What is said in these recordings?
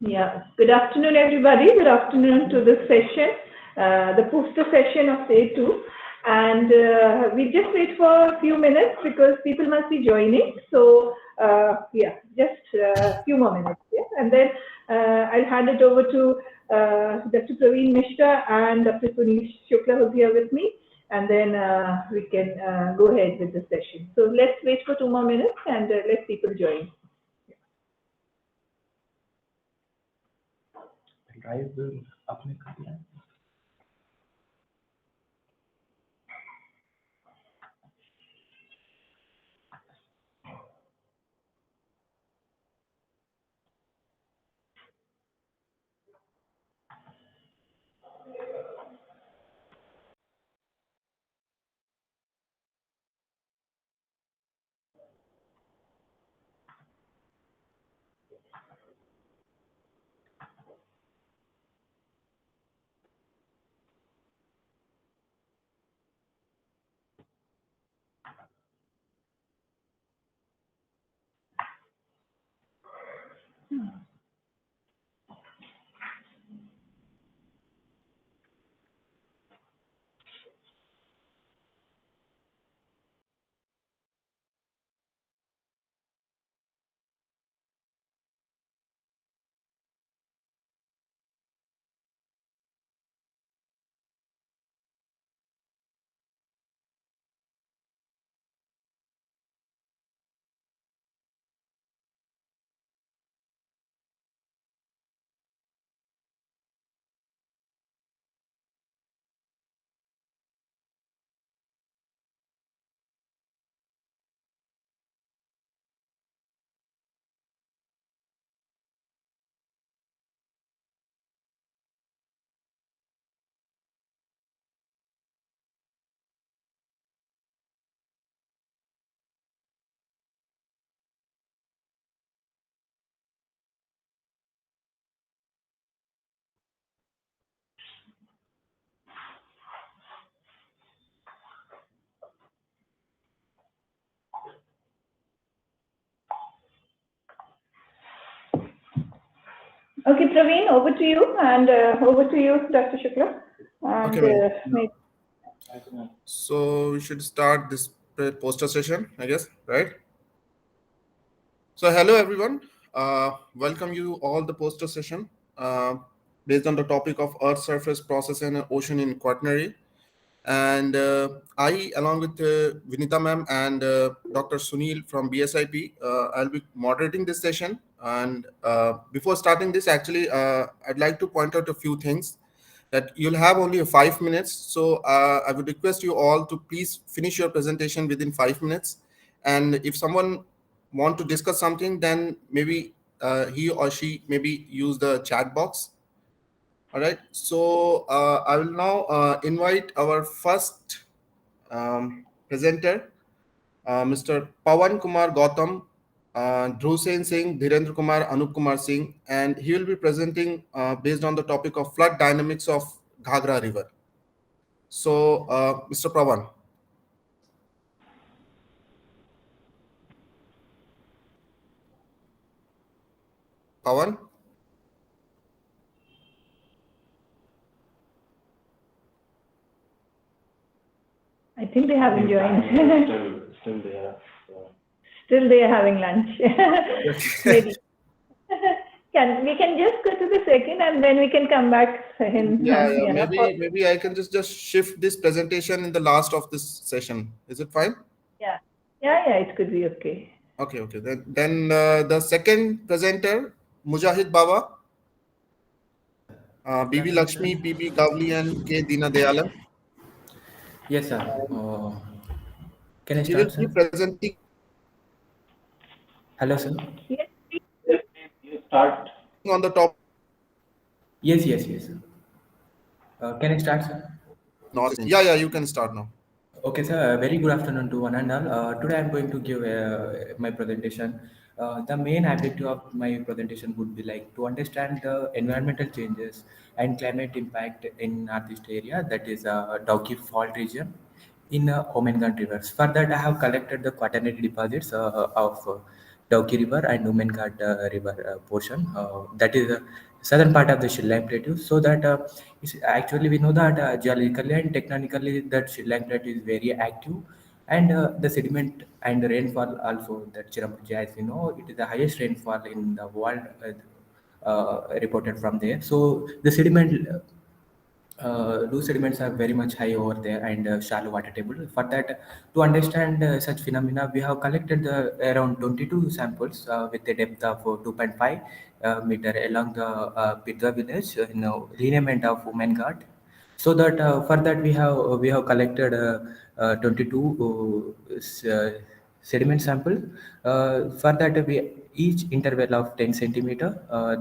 Yeah, good afternoon, everybody. Good afternoon to this session, the poster session of day two. And we just wait for a few minutes because people must be joining. So, yeah, just a few more minutes. Yeah? And then I'll hand it over to Dr. Praveen Mishra and Dr. Sunil Shukla, who's here with me. And then we can go ahead with the session. So, let's wait for 2 more minutes and let people join. Drive आपने कर दिया Okay, Praveen, over to you, and over to you, Dr. Shukla. And Okay, so we should start this poster session, I guess, right? So hello everyone, welcome you all the poster session based on the topic of Earth surface process and ocean in quaternary. And I, along with Vinita ma'am and Dr. Sunil from BSIP, I'll be moderating this session. And before starting this, actually, I'd like to point out a few things that you'll have only 5 minutes. So I would request you all to please finish your presentation within 5 minutes. And if someone want to discuss something, then maybe he or she maybe use the chat box. All right, so I will now invite our first presenter, Mr. Pawan Kumar Gautam, Dhruv Singh, Dhirendra Kumar, Anup Kumar Singh, and he will be presenting based on the topic of flood dynamics of Ghagra River. So, Mr. Pawan. Pawan? I think they haven't joined. still there Still they are having lunch. Maybe. We can just go to the second and then we can come back in. Maybe I can just shift this presentation in the last of this session. Is it fine? Yeah, it could be okay. Okay. Then the second presenter, Mujahid Baba, BB Lakshmi, PB Gavli, and K. Dina Dayalan. yes sir can I He will start be sir presenting. hello sir Yes, You start. On the top. yes sir can I start sir Yeah, you can start now. Okay, sir. Very good afternoon to one and all. Today I'm going to give my presentation. The main objective of my presentation would be like to understand the environmental changes and climate impact in northeast area, that is Dauki Fault region in Omengan rivers. For that, I have collected the quaternary deposits of Dauki River and Umenghat River portion. That is the southern part of the Shillong Plateau. So that actually we know that geologically and technically that Shillong Plateau is very active, and the sediment and the rainfall also that Cherrapunji, as you know, it is the highest rainfall in the world reported from there. So the sediment loose sediments are very much high over there, and shallow water table. For that, to understand such phenomena, we have collected around 22 samples with a depth of 2.5 meter along the Pidwa village in lineament of Umenghat. So that for that we have collected 22 sediment sample. For that we each interval of 10 centimeter.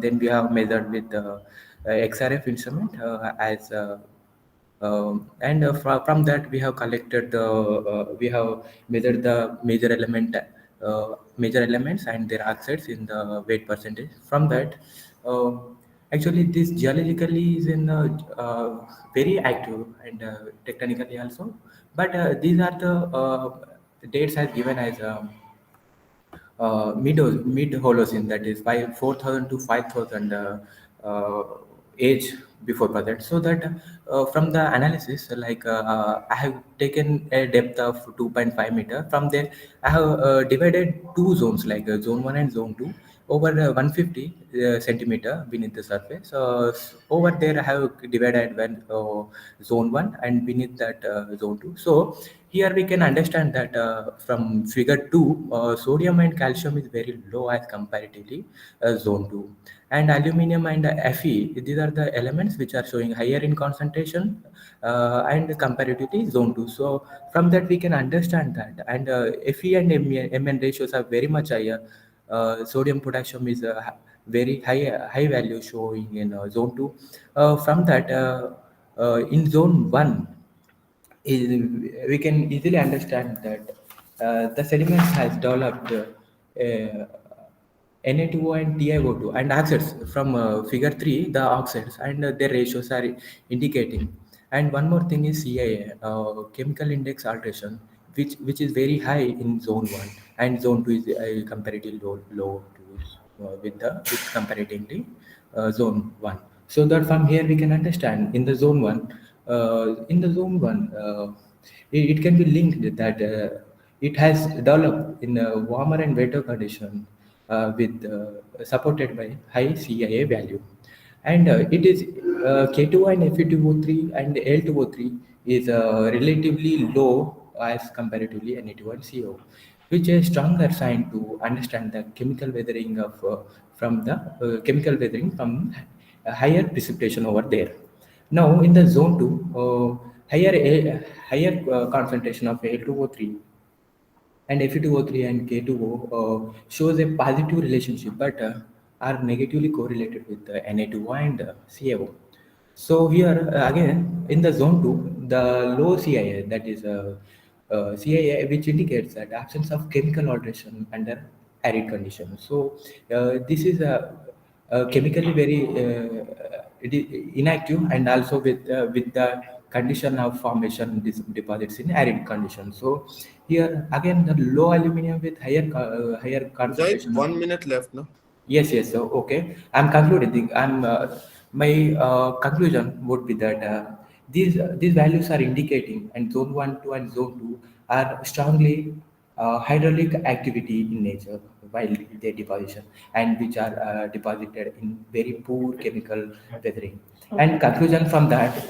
Then we have measured with XRF instrument as and from that we have collected the we have measured the major elements and their oxides in the weight percentage. From that, uh, actually this geologically is in very active and technically also, but these are the dates as given as mid Holocene, that is 4,000 to 5,000 uh, age before present. So that from the analysis, like I have taken a depth of 2.5 meter. From there, I have divided two zones, like zone 1 and zone 2, over 150 centimeter beneath the surface. Over there, I have divided when zone 1 and beneath that zone 2. So here we can understand that from figure 2, sodium and calcium is very low as comparatively zone 2. And aluminum and Fe, these are the elements which are showing higher in concentration and comparatively zone 2. So from that we can understand that. And Fe and Mn ratios are very much higher. Sodium potassium is a very high value showing in zone 2. From that, in zone 1, we can easily understand that the sediments has developed Na2O and TiO2 and oxides from figure 3, the oxides and their ratios are indicating. And one more thing is CIA, chemical index alteration, which is very high in zone 1, and zone 2 is comparatively low to, with comparatively zone 1. So that from here we can understand in the zone 1, it can be linked that it has developed in a warmer and wetter condition with supported by high CIA value. And it is K2 and Fe2O3 and L2O3 is relatively low as comparatively Na2 and CO, which is a stronger sign to understand the chemical weathering of from the chemical weathering from higher precipitation over there. Now in the zone 2, higher concentration of L2O3 and Fe2O3 and K2O shows a positive relationship, but are negatively correlated with Na2O and CaO. So here again in the zone 2, the low CIA, that is CIA, which indicates that absence of chemical alteration under arid conditions. So this is chemically very inactive, and also with the condition of formation deposits in arid conditions. So here again the low aluminum with higher Right, concentration of 1 minute left, no? yes, yes. So, okay. I'm concluding. My conclusion would be that these values are indicating, and zone 1, 2, and zone 2 are strongly hydraulic activity in nature while they deposition, and which are deposited in very poor chemical weathering. And conclusion from that,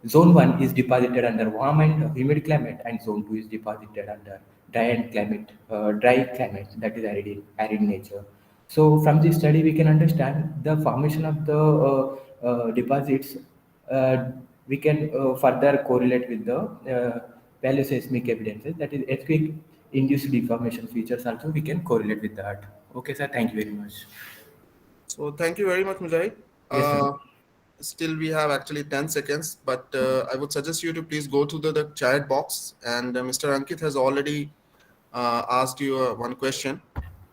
zone 1 is deposited under warm and humid climate, and zone 2 is deposited under dry climate, that is arid nature. So from this study, we can understand the formation of the deposits. We can further correlate with the paleoseismic evidences, that is earthquake induced deformation features also we can correlate with that. Okay, sir. Thank you very much. So thank you very much, Mujahid. Yes, sir. Still we have actually 10 seconds, but I would suggest you to please go to the chat box, and Mr. Ankit has already asked you one question.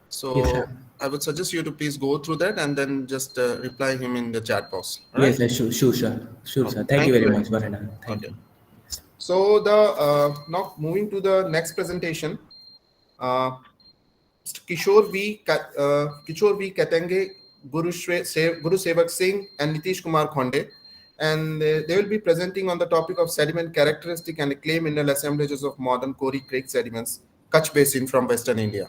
So Yes, sir. I would suggest you to please go through that and then just reply him in the chat box. All Yes, right? sir. Sure, sir. Sure, sir. Okay. Thank you very much, Varana. Thank Okay. you. So the now moving to the next presentation. Mr. Kishore V. Katenge, Guru Sevak Singh, and Nitish Kumar Khonde. And they will be presenting on the topic of sediment characteristic and clay mineral assemblages of modern Kori Creek sediments, Kutch Basin from Western India.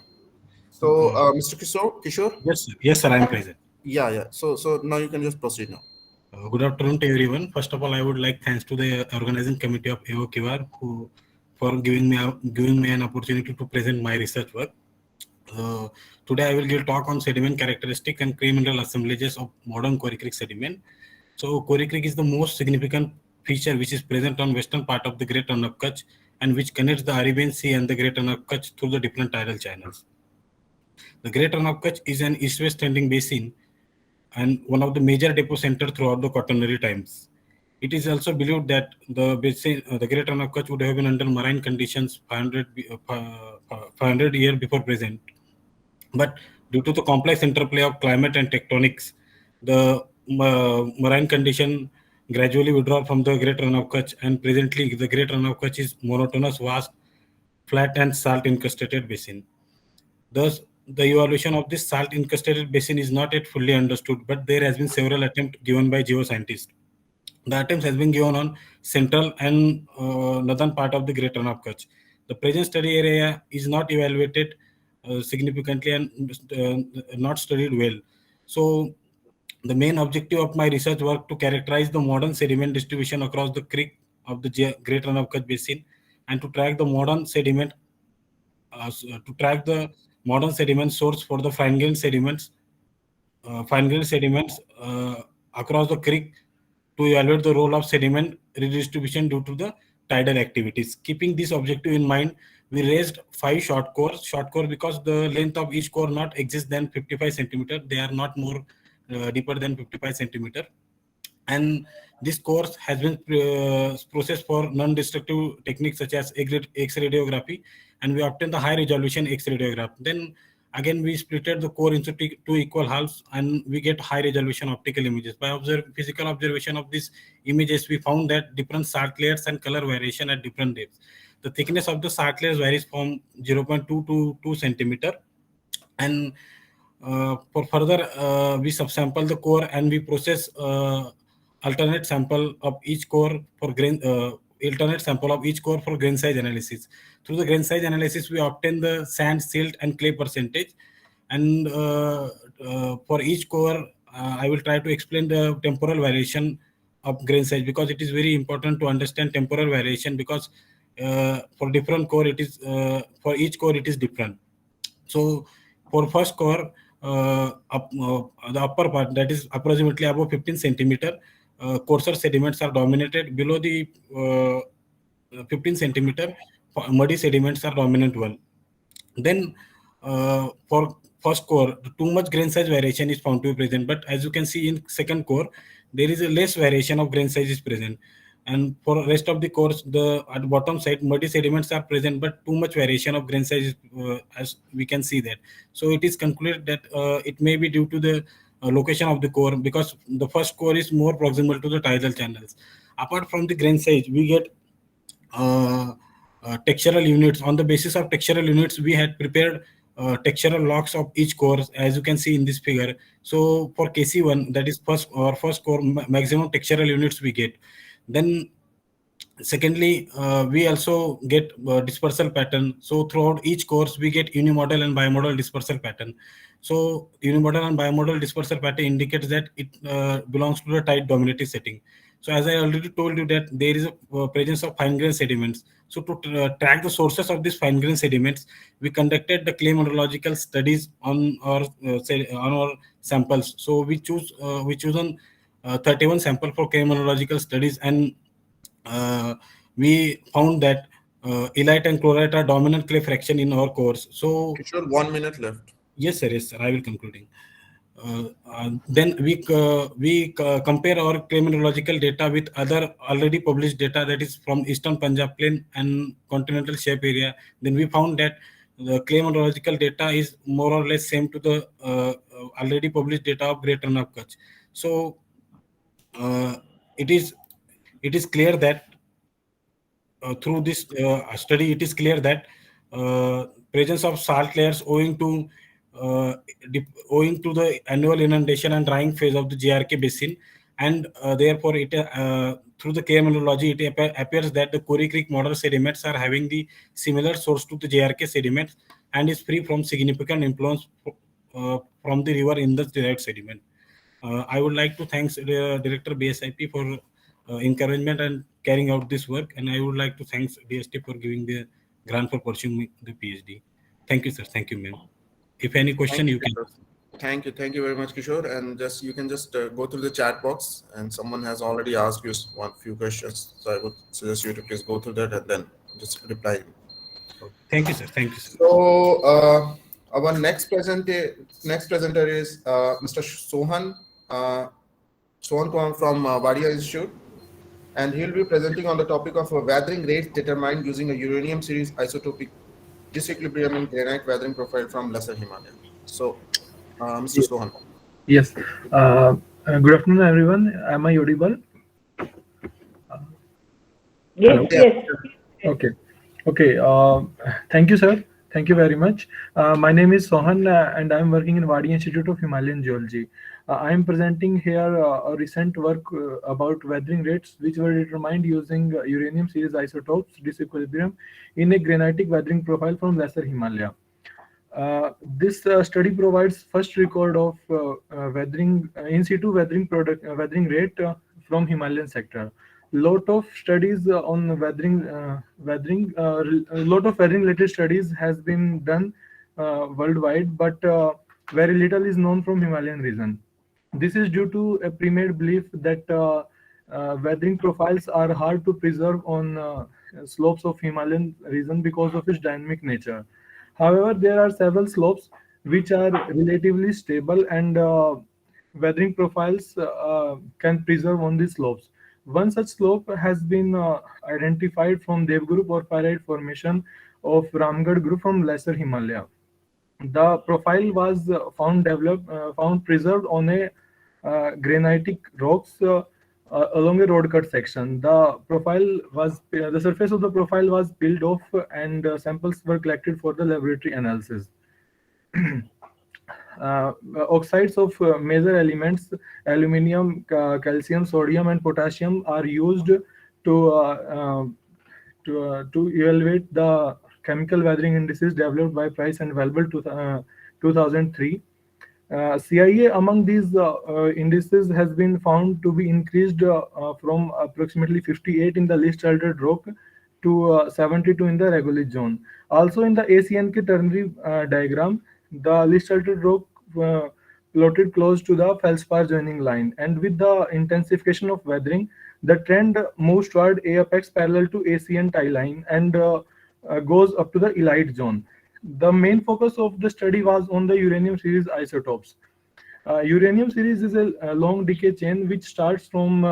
So, Mr. Kishore? Yes, sir, I am present. Yeah. So now you can just proceed now. Good afternoon to everyone. First of all, I would like thanks to the organizing committee of AOKR for giving me an opportunity to present my research work. Today I will give talk on sediment characteristic and clay mineral assemblages of modern Kori Creek sediment. So Kori Creek is the most significant feature which is present on western part of the Great Run of Kutch and which connects the Arabian Sea and the Great Run of Kutch through the different tidal channels. The Great Run of Kutch is an east-west trending basin and one of the major depot centers throughout the Quaternary times. It is also believed that the basin, the Great Run of Kutch would have been under marine conditions 500 years before present. But due to the complex interplay of climate and tectonics, the marine condition gradually withdraw from the Great Run of Kutch, and presently the Great Run of Kutch is monotonous, vast, flat and salt-incrustated basin. Thus, the evaluation of this salt-incrustated basin is not yet fully understood, but there has been several attempts given by geoscientists. The attempts has been given on central and northern part of the Great Run of Kutch. The present study area is not evaluated significantly and not studied well. So the main objective of my research work to characterize the modern sediment distribution across the creek of the Great Run of Kutch basin and to track the modern sediment source for the fine-grained sediments across the creek to evaluate the role of sediment redistribution due to the tidal activities. Keeping this objective in mind, we raised 5 short cores. Short core because the length of each core not exist than 55 centimeter. They are not more deeper than 55 centimeter. And this course has been processed for non-destructive techniques such as X-radiography, and we obtained the high resolution X-radiograph. Then again, we splitted the core into 2 equal halves, and we get high resolution optical images. By physical observation of these images, we found that different salt layers and color variation at different depths. The thickness of the salt layers varies from 0.2 to 2 centimeter, and for further, we subsample the core and we process alternate sample of each core for grain size analysis. Through the grain size analysis, we obtain the sand, silt, and clay percentage. And for each core, I will try to explain the temporal variation of grain size because it is very important to understand temporal variation because for different core, for each core it is different. So for first core, the upper part that is approximately above 15 centimeter, coarser sediments are dominated. Below the 15 centimeter, muddy sediments are dominant one. Then for first core, too much grain size variation is found to be present. But as you can see in second core, there is a less variation of grain size is present. And for rest of the cores, at the bottom side, muddy sediments are present, but too much variation of grain size is, as we can see that. So it is concluded that it may be due to the location of the core because the first core is more proximal to the tidal channels. Apart from the grain size, we get textural units. On the basis of textural units, we had prepared textural logs of each core, as you can see in this figure. So for KC1, that is first core, maximum textural units we get. Then secondly, we also get dispersal pattern. So throughout each course, we get unimodal and bimodal dispersal pattern. So unimodal and bimodal dispersal pattern indicates that it belongs to the tide dominated setting. So as I already told you that there is a presence of fine-grained sediments. So to track the sources of these fine-grained sediments, we conducted the clay mineralogical studies on our samples. So we chosen 31 sample for clay mineralogical studies, and we found that elite and chlorite are dominant clay fraction in our cores. So Kishore, 1 minute left. Yes, sir. I will concluding. Then we compare our clay mineralogical data with other already published data that is from Eastern Punjab Plain and continental shelf area. Then we found that the clay mineralogical data is more or less same to the already published data of Great Run of Kutch. So it is clear that through this study, it is clear that presence of salt layers owing to the annual inundation and drying phase of the JRK basin, and therefore it through the KM analogy it appears that the Kori Creek model sediments are having the similar source to the JRK sediments and is free from significant influence from the river in the derived sediment. I would like to thank Director BSIP for encouragement and carrying out this work, and I would like to thank DST for giving the grant for pursuing the PhD. Thank you, sir. Thank you, ma'am. If any question, you can. Thank you very much, Kishore. And you can just go through the chat box, and someone has already asked you one few questions. So I would suggest you to please go through that and then just reply. Thank you, sir. Thank you, sir. So our next presenter is Mr. Sohan Kumar from Wadia Institute, and he will be presenting on the topic of weathering rates determined using a uranium series isotopic disequilibrium in granite weathering profile from Lesser Himalaya. So, Mr. Sohan. Yes. Good afternoon, everyone. Am I audible? Yes, yes. Okay. Thank you, sir. Thank you very much. My name is Sohan, and I am working in Wadia Institute of Himalayan Geology. I am presenting here a recent work about weathering rates, which were determined using uranium series isotopes disequilibrium in a granitic weathering profile from Lesser Himalaya. This study provides first record of weathering in situ weathering rate from Himalayan sector. Lot of studies on weathering related studies has been done worldwide, but very little is known from Himalayan region. This is due to a pre-made belief that weathering profiles are hard to preserve on slopes of Himalayan region because of its dynamic nature. However, there are several slopes which are relatively stable, and weathering profiles can preserve on these slopes. One such slope has been identified from Devguru Porphyroid Formation of Ramgarh Group from Lesser Himalaya. The profile was found preserved on a granitic rocks along a road cut section. The surface of the profile was peeled off, and samples were collected for the laboratory analysis. Oxides of major elements, aluminium, calcium, sodium, and potassium, are used to evaluate the chemical weathering indices developed by Price and Welbel 2003. CIA among these indices has been found to be increased from approximately 58 in the least altered rock to 72 in the regolith zone. Also in the ACNK ternary diagram, the least altered rock plotted close to the feldspar joining line, and with the intensification of weathering, the trend moves toward a apex parallel to ACN tie line and goes up to the elite zone. The main focus of the study was on the uranium series isotopes. Uranium series is a long decay chain which starts from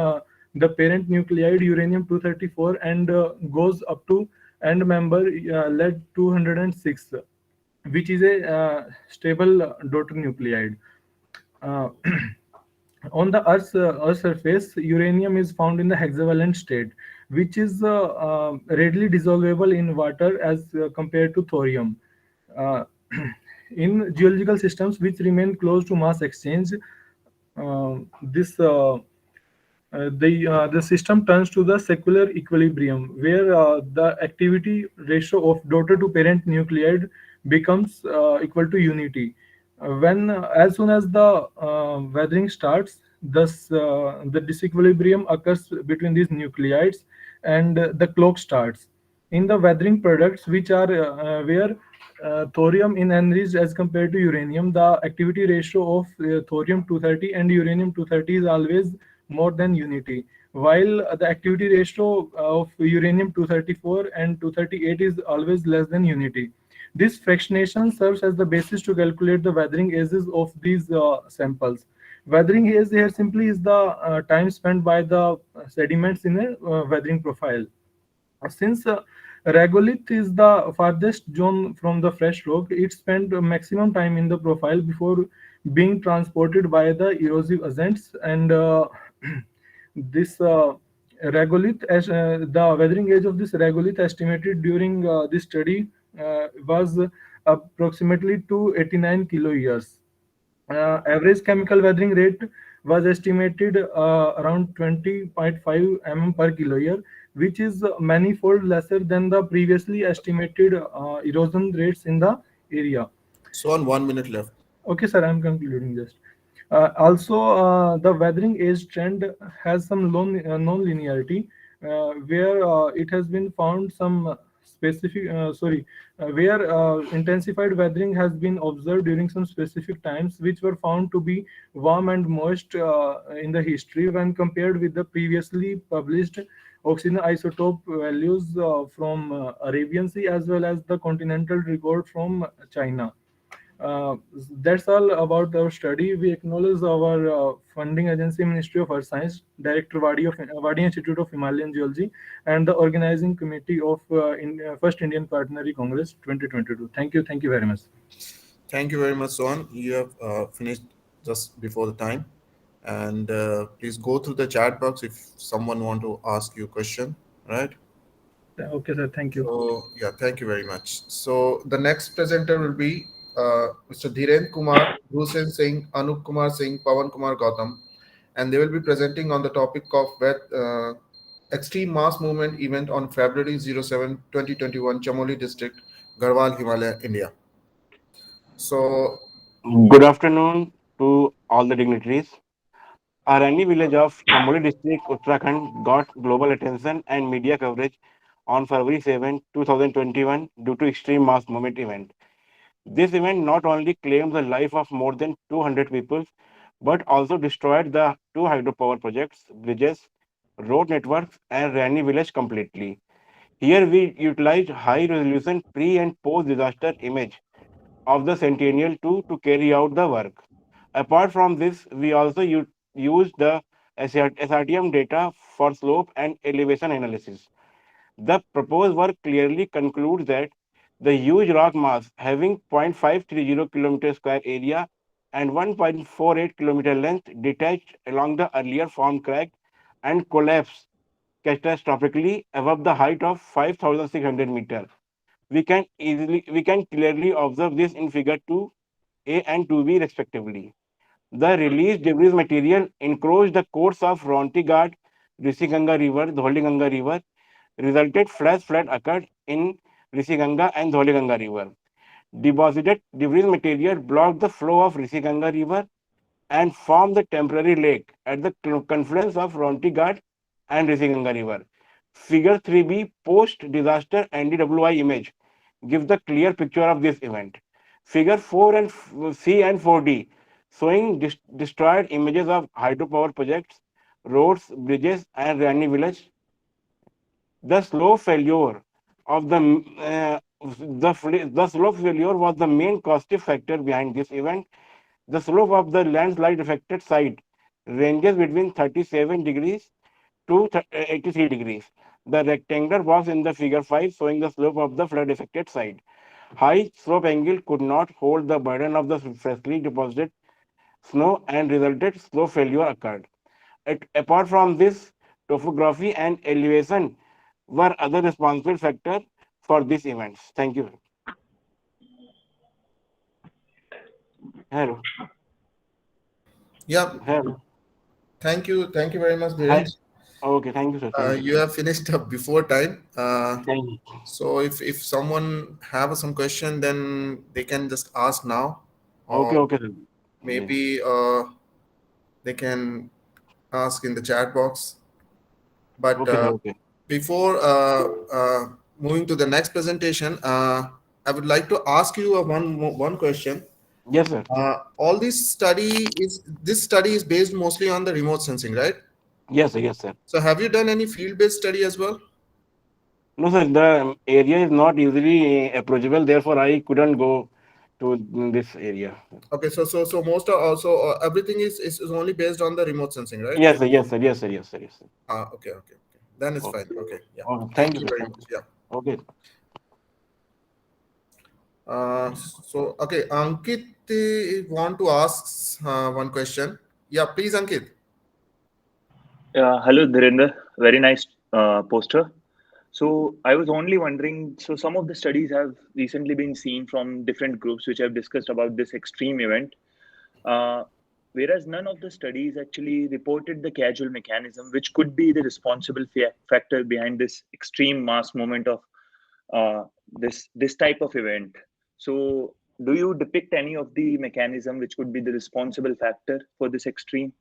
the parent nuclide uranium-234 and goes up to end member lead-206, which is a stable daughter nuclide. On the Earth's surface, uranium is found in the hexavalent state, which is readily dissolvable in water as compared to thorium. In geological systems which remain close to mass exchange, the system turns to the secular equilibrium, where the activity ratio of daughter to parent nuclide becomes equal to unity. As soon as the weathering starts, thus the disequilibrium occurs between these nuclides, and the clock starts. In the weathering products, which are where thorium is enriched as compared to uranium, the activity ratio of thorium-230 and uranium-230 is always more than unity, while the activity ratio of uranium-234 and 238 is always less than unity. This fractionation serves as the basis to calculate the weathering ages of these samples. Weathering age here simply is the time spent by the sediments in a weathering profile. Since regolith is the farthest zone from the fresh rock, it spent maximum time in the profile before being transported by the erosive agents, and this regolith, the weathering age of this regolith estimated during this study was approximately 289 kiloyears. Average chemical weathering rate was estimated around 20.5 mm per kiloyear, which is manifold lesser than the previously estimated erosion rates in the area. So on 1 minute left. Okay, sir, I'm concluding just. Also, the weathering age trend has some non-linearity, where it has been found some where intensified weathering has been observed during some specific times, which were found to be warm and moist in the history when compared with the previously published oxygen isotope values from Arabian Sea as well as the continental record from China. Uh, that's all about our study. We acknowledge our funding agency, Ministry of Earth Science, Director Wadi Institute of Himalayan Geology, and the organizing committee of First Indian Quaternary Congress 2022. Thank you very much. Thank you very much, Sohan. You have finished just before the time. And please go through the chat box if someone want to ask you a question, right? Okay, sir. Thank you. So, yeah, thank you very much. So the next presenter will be Mr. Dhiren Kumar, Bhusen Singh, Anup Kumar Singh, Pawan Kumar Gautam, and they will be presenting on the topic of Extreme Mass Movement event on February 07, 2021, Chamoli District, Garhwal, Himalaya, India. So, good afternoon to all the dignitaries. Arani village of Chamoli district, Uttarakhand got global attention and media coverage on February 7, 2021 due to extreme mass movement event. This event not only claimed the life of more than 200 people, but also destroyed the 2 hydropower projects, bridges, road networks, and Rani village completely. Here we utilized high-resolution pre- and post-disaster image of the Sentinel-2 to carry out the work. Apart from this, we also used the SRTM data for slope and elevation analysis. The proposed work clearly concludes that the huge rock mass having 0.530 km square area and 1.48 km length detached along the earlier formed crack and collapsed catastrophically above the height of 5,600 meters. We can clearly observe this in figure 2A and 2B respectively. The released debris material encroached the course of Ronti Ghat, Rishiganga River, Dholiganga River, resulted flash flood occurred in Rishiganga and Dholiganga River. Deposited debris material blocked the flow of Rishiganga River and formed the temporary lake at the confluence of Ronti Ghat and Rishiganga River. Figure 3B post-disaster NDWI image gives the clear picture of this event. Figure 4 and C and 4D showing destroyed images of hydropower projects, roads, bridges, and Rani village. The slow failure of the slow failure was the main causative factor behind this event. The slope of the landslide affected site ranges between 37 degrees to 83 degrees. The rectangular box in the figure 5 showing the slope of the flood affected site. High slope angle could not hold the burden of the freshly deposited snow and resulted slope failure occurred. Apart from this, topography and elevation were other responsible factors for these events. Thank you. Hello. yeah, Hello. thank you very much, Dhiren. Okay, thank you, sir. Thank you. You have finished up before time. Thank you. So if someone have some question, then they can just ask now. Okay, Or okay, sir. maybe they can ask in the chat box. But Okay, sir, okay. before moving to the next presentation, I would like to ask you one question. Yes, sir. All this study is based mostly on the remote sensing, right? Yes, sir. Yes, sir. So have you done any field-based study as well? No, sir. The area is not easily approachable. Therefore, I couldn't go to this area. Okay, so most of also everything is only based on the remote sensing, right? Yes, sir. Yes, sir. Yes, sir. Yes, sir. Yes, sir. Okay. Then it's Okay. fine. Okay, yeah. Thank you, sir. very Thank much. you. Yeah. Okay. So okay, Ankit want to ask one question. Yeah, please, Ankit. Hello, Dhirendra. Very nice poster. So I was only wondering, so some of the studies have recently been seen from different groups which have discussed about this extreme event, uh, whereas none of the studies actually reported the causal mechanism, which could be the responsible factor behind this extreme mass movement of this type of event. So, do you depict any of the mechanism which could be the responsible factor for this extreme?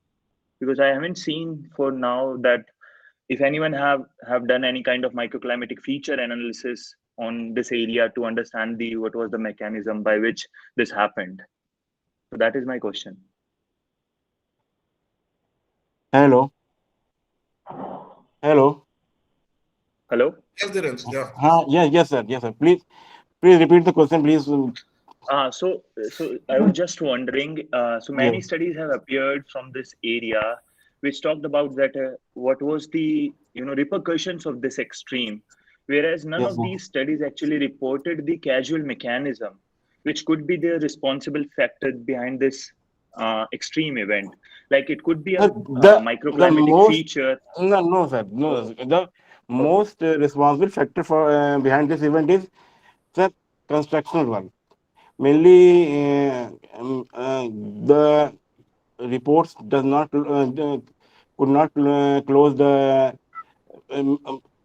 Because I haven't seen for now that if anyone have done any kind of microclimatic feature analysis on this area to understand the what was the mechanism by which this happened. So that is my question. Hello. Hello. Hello. Yes, Dhiren. Yeah. Yes, sir. Yes, sir. Please repeat the question, please. So I was just wondering. So many Yes. studies have appeared from this area, which talked about that what was the repercussions of this extreme, whereas none Yes, of sir. these studies actually reported the causal mechanism, which could be the responsible factor behind this extreme event. Like it could be a The microclimatic most feature. no, sir, no. The most responsible factor for behind this event is the constructional one. Mainly, the reports does not could not close the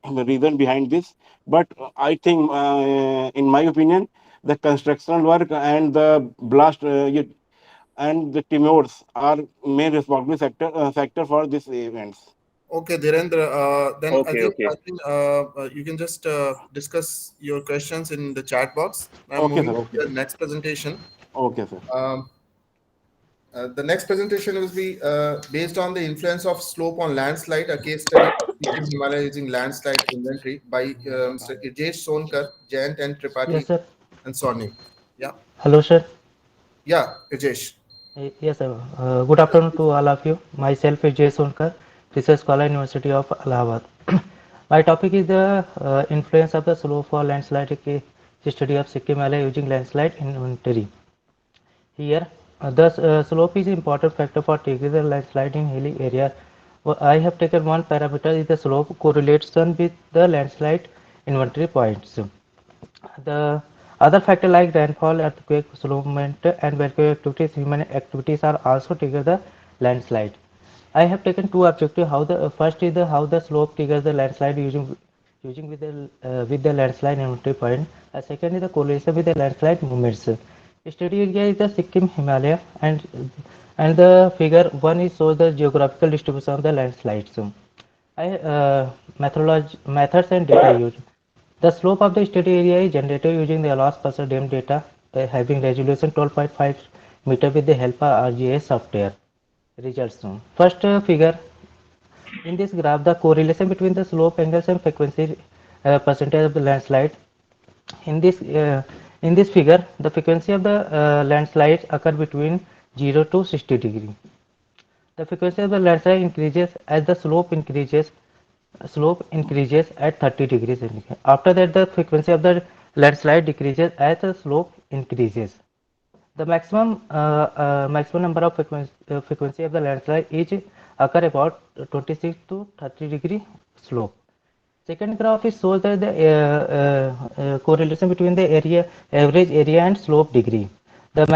reason behind this. But I think, in my opinion, the constructional work and the blast and the tremors are main responsible factor for these events. Okay, Dhirendra. Then Okay, okay. I think you can just discuss your questions in the chat box. I'm Okay, sir. moving to Okay, the next presentation. okay, sir. The next presentation will be based on the influence of slope on landslide, a case study in Himalaya using landslide inventory by Mr. Ijesh Sonkar, Jayant and Yes, Tripathi sir. and Swarnim. Yeah, Hello, sir. yeah, Ijesh. Yes, sir. Good afternoon to all of you. Myself is Jay Sonkar, Research Scholar, University of Allahabad. My topic is the influence of the slope for landslide study of Sikkim Himalaya using landslide inventory. Here, the slope is important factor for taking the landslide in hilly area. I have taken one parameter is the slope correlation with the landslide inventory points. The other factor like rainfall, earthquake, slope movement, and volcanic activities, human activities are also trigger the landslide. I have taken two objectives. How the first is the how the slope triggers the landslide using with the landslide inventory point. Second is the correlation with the landslide movements. Study area is the Sikkim Himalaya, and the figure 1 is shows the geographical distribution of the landslides. Methods and data used. The slope of the study area is generated using the Alas Passer Dam data having resolution 12.5 meter with the help of RGS software. Results. First figure. In this graph, the correlation between the slope angles and frequency percentage of the landslide. In this figure, the frequency of the landslides occur between 0 to 60 degree. The frequency of the landslide increases as the slope increases at 30 degrees centigrade. After that, the frequency of the landslide decreases as the slope increases. The maximum number of frequency of the landslide is occur about 26 to 30 degree slope. Second graph is shows that the correlation between the average area and slope degree. The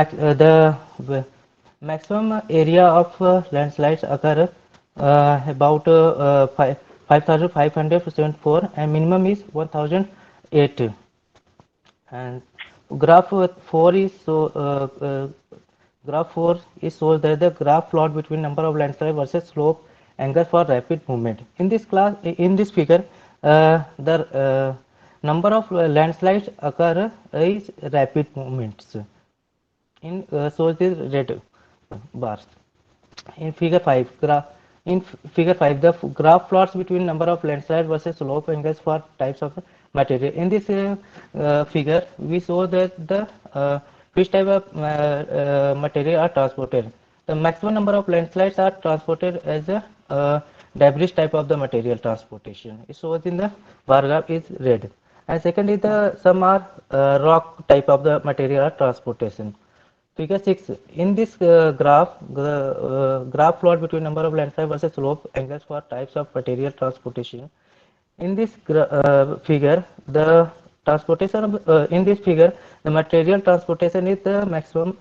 maximum area of landslides occur about 5,574 and minimum is 1,008. And graph 4 is graph 4 is shows that the graph plot between number of landslide versus slope angle for rapid movement. In this figure, the number of landslides occur is rapid movements. In shows the red bars. In figure 5, the graph plots between number of landslide versus slope angles for types of material. In this figure, we saw that the which type of material are transported. The maximum number of landslides are transported as a debris type of the material transportation. It shows in the bar graph is red. And second is the some are rock type of the material transportation. Figure 6. In this graph, the graph plot between number of landslide versus slope angles for types of material transportation. In this figure, the transportation of, in this figure, the material transportation is the maximum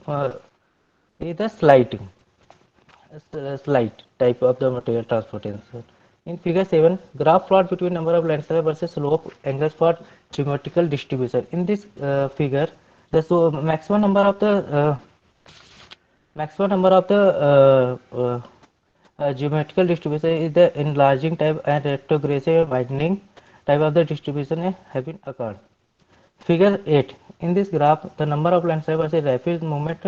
is the slight type of the material transportation. In figure 7, graph plot between number of landslide versus slope angles for geometrical distribution. In this figure, the maximum number of the geometrical distribution is the enlarging type and retrogressive widening type of the distribution have been occurred. Figure 8. In this graph, the number of landslide versus rapid movement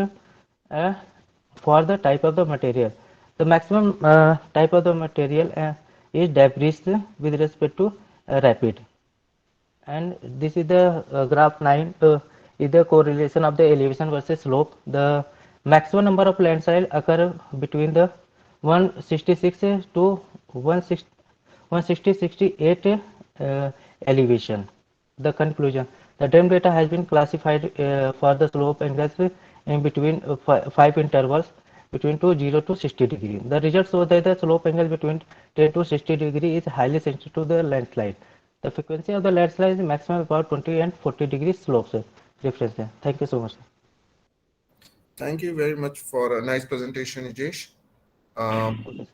for the type of the material. The maximum type of the material is debris with respect to rapid. And this is the graph 9 is the correlation of the elevation versus slope. The maximum number of landslide occur between the 166 to 168 elevation. The conclusion: the DREAM data has been classified for the slope angles in between 5 intervals between 0 to 60 degree. The results show that the slope angle between 10 to 60 degree is highly sensitive to the landslide. The frequency of the landslide is maximum about 20 and 40 degree slopes reference. Thank you so much. Thank you very much for a nice presentation, Nijesh. I'm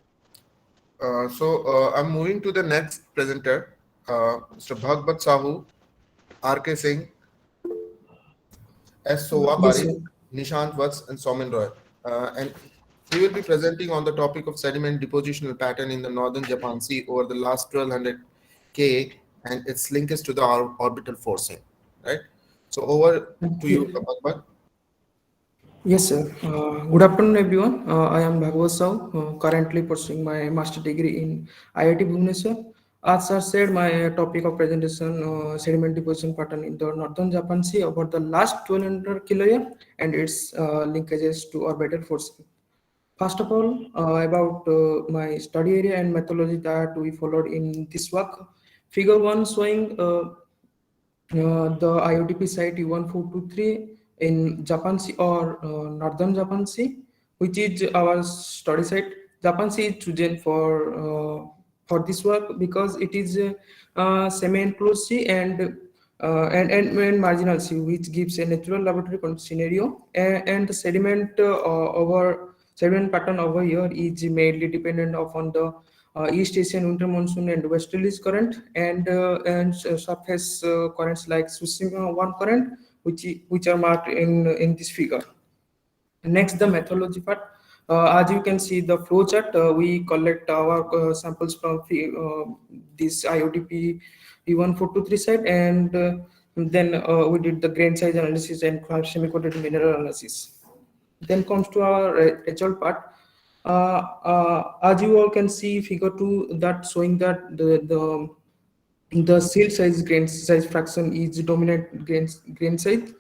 moving to the next presenter, Mr. Bhagbat Sahu, R.K. Singh, S. Sova Bari, Nishant Vats, and Somin Roy. And he will be presenting on the topic of sediment depositional pattern in the northern Japan Sea over the last 1200 K and its linkage to the orbital forcing. Right. So over to you, Bhagbat. Yes, sir. Good afternoon, everyone. I am Bhagwat Sahu, currently pursuing my master degree in IIT Bhubaneswar. As sir said, my topic of presentation, sediment deposition pattern in the northern Japan Sea over the last 1200 kiloyear and its linkages to orbital forcing. First of all, about my study area and methodology that we followed in this work. Figure 1 showing the IODP site U1423 in Japan Sea or northern Japan Sea, which is our study site. Japan Sea is chosen for this work because it is a semi-enclosed sea and marginal sea, which gives a natural laboratory scenario. And the sediment pattern over here is mainly dependent upon the East Asian winter monsoon and westerlies current and surface currents like Tsushima 1 current, which are marked in this figure. Next, the methodology part. As you can see the flow chart, we collect our samples from this IODP U1423 site, and then we did the grain size analysis and semi-coated mineral analysis. Then comes to our result part. As you all can see, figure 2 that showing that the silt size grain size fraction is dominant grain size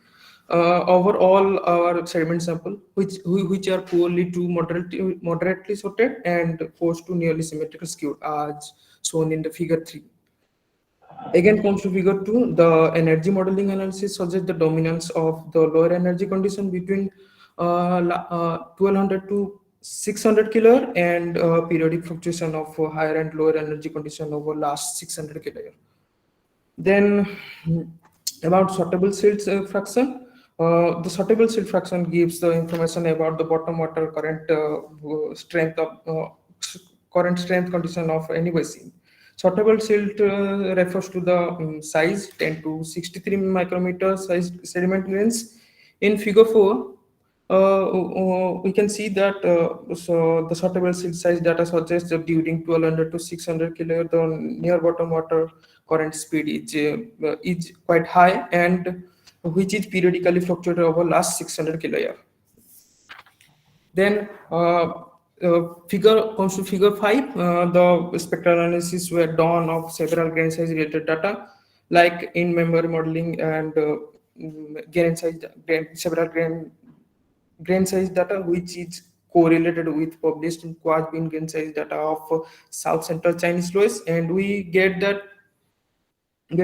over all our sediment sample, which are poorly to moderately sorted and forced to nearly symmetrical skewed, as shown in the figure 3. Again comes to figure 2, the energy modeling analysis suggests the dominance of the lower energy condition between 1200 to 600 kiloyear and periodic fluctuation of higher and lower energy condition over last 600 kiloyear. Then about sortable silt fraction. The sortable silt fraction gives the information about the bottom water current strength condition of any basin. Sortable silt refers to the size 10 to 63 micrometer size sediment grains. In figure 4, we can see that so the sortable silt size data suggests that during 1200 to 600 kiloyear, the near bottom water current speed is quite high and which is periodically fluctuated over last 600 kiloyear. Then comes to figure 5. The spectral analysis were done of several grain size related data like in memory modeling and several grain size data, which is correlated with published Quad-Bin grain size data of South Central Chinese loess, and we get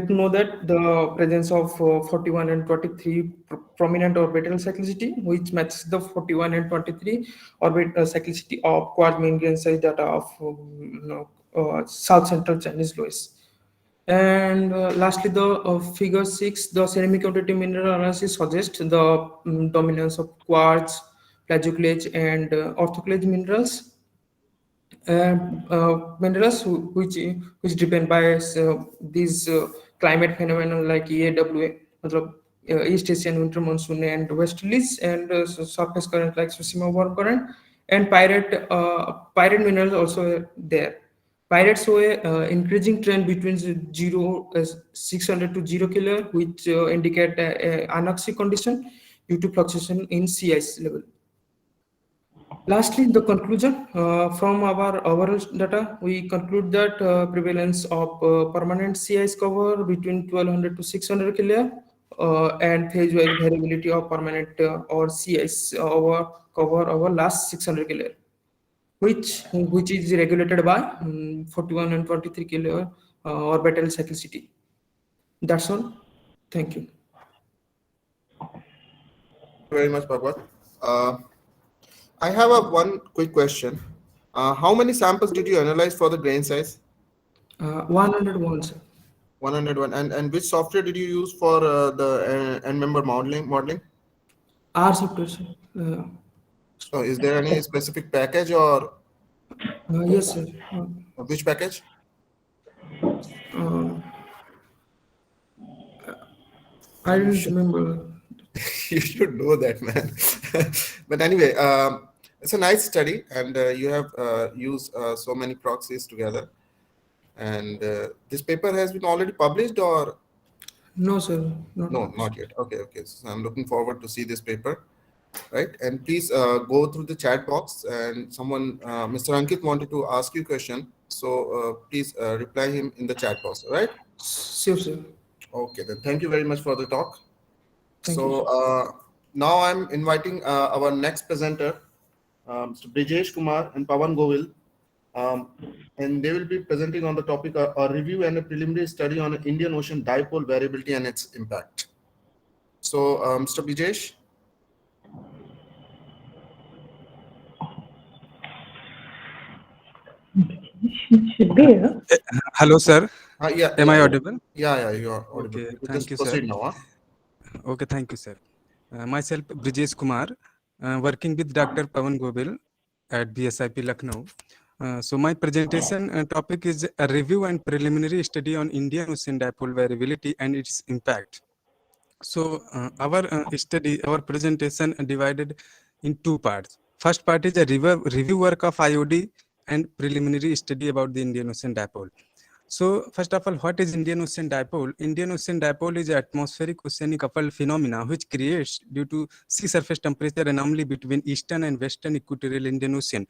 to know that the presence of 41 and 23 prominent orbital cyclicity, which matches the 41 and 23 orbital cyclicity of Quad-Bin grain size data of South Central Chinese loess. And lastly, the figure 6, the ceramic quantity mineral analysis suggests the dominance of quartz, plagioclase, and orthoclase minerals. Minerals which depend by these climate phenomena like EAWA, East Asian winter monsoon and westerlies, and surface current like Tsushima warm current, and pyrite minerals also there. Pyrites show a increasing trend between 600 to 0 kilo, which indicate a anoxic condition due to fluctuation in sea ice level. Lastly, the conclusion from our overall data, we conclude that prevalence of permanent sea ice cover between 1200 to 600 kilo and phase-wise variability of permanent or sea ice cover over last 600 kilo, which is regulated by 41 and 23 kilo orbital cyclicity. That's all. Thank you. Very much, Bhagwat. I have one quick question. How many samples did you analyze for the grain size? 101, sir. 101. And which software did you use for the end member modeling? R software, sir. So is there any specific package or? Yes, sir. Which package? I don't remember. You should know that, man. But anyway, it's a nice study, and you have used so many proxies together. And this paper has been already published, or? No, sir. No, not yet. Okay. So I'm looking forward to see this paper, right? And please go through the chat box. And someone, Mr. Ankit, wanted to ask you a question. So please reply him in the chat box, right? Sure, sir. Okay, then thank you very much for the talk. Thank you. Now I'm inviting our next presenter, Mr. Brijesh Kumar and Pawan Govil, and they will be presenting on the topic a review and a preliminary study on Indian Ocean dipole variability and its impact. So, Mr. Brijesh. Should be here. Hello, sir. Yeah. Am I audible? Yeah, you are audible. Okay, You thank you, proceed sir. now. Okay, thank you, sir. Myself, Brijesh Kumar, working with Dr. Pawan Govil at BSIP Lucknow. So my presentation topic is a review and preliminary study on Indian Ocean dipole variability and its impact. So our presentation divided in two parts. First part is a review work of IOD and preliminary study about the Indian Ocean dipole. So first of all, what is Indian Ocean dipole? Indian Ocean dipole is an atmospheric oceanic coupled phenomena which creates due to sea surface temperature anomaly between eastern and western equatorial Indian Ocean.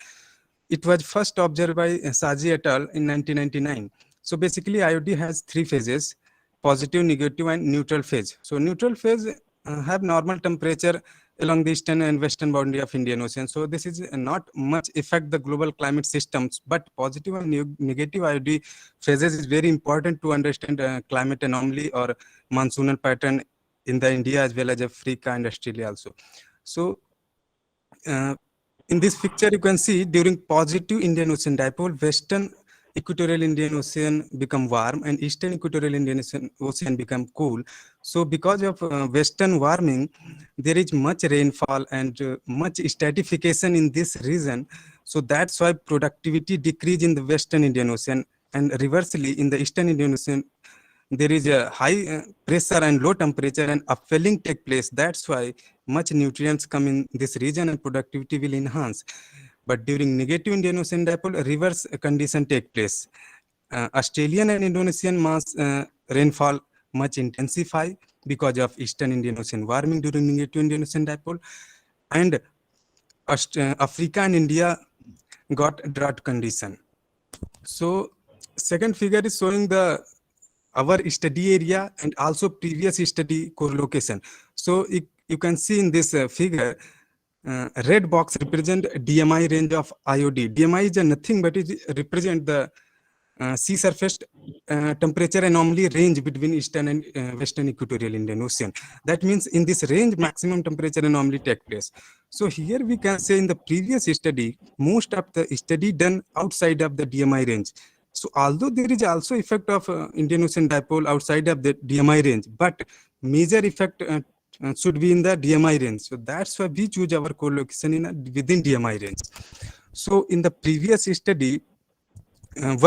It was first observed by Saji et al. In 1999. So basically IOD has three phases: positive, negative, and neutral phase. So neutral phase have normal temperature along the eastern and western boundary of Indian Ocean. So this is not much affect the global climate systems, but positive and negative IOD phases is very important to understand climate anomaly or monsoonal pattern in the India as well as Africa and Australia also. So in this picture, you can see during positive Indian Ocean dipole, western equatorial Indian Ocean become warm and eastern equatorial Indian Ocean become cool. So because of western warming, there is much rainfall and much stratification in this region. So that's why productivity decrease in the western Indian Ocean, and reversely in the eastern Indian Ocean, there is a high pressure and low temperature and upwelling take place. That's why much nutrients come in this region and productivity will enhance. But during negative Indian Ocean dipole, reverse condition take place. Australian and Indonesian mass rainfall much intensify because of Eastern Indian Ocean warming during negative Indian Ocean dipole, and Africa and India got drought condition. So second figure is showing our study area and also previous study correlation. So you can see in this figure, red box represent DMI range of IOD. DMI is nothing but it represent the sea surface temperature anomaly range between eastern and western equatorial Indian Ocean. That means in this range, maximum temperature anomaly take place. So here we can say in the previous study, most of the study done outside of the DMI range. So although there is also effect of Indian Ocean dipole outside of the DMI range, but major effect should be in the DMI range. So that's why we choose our co-location within DMI range. So in the previous study,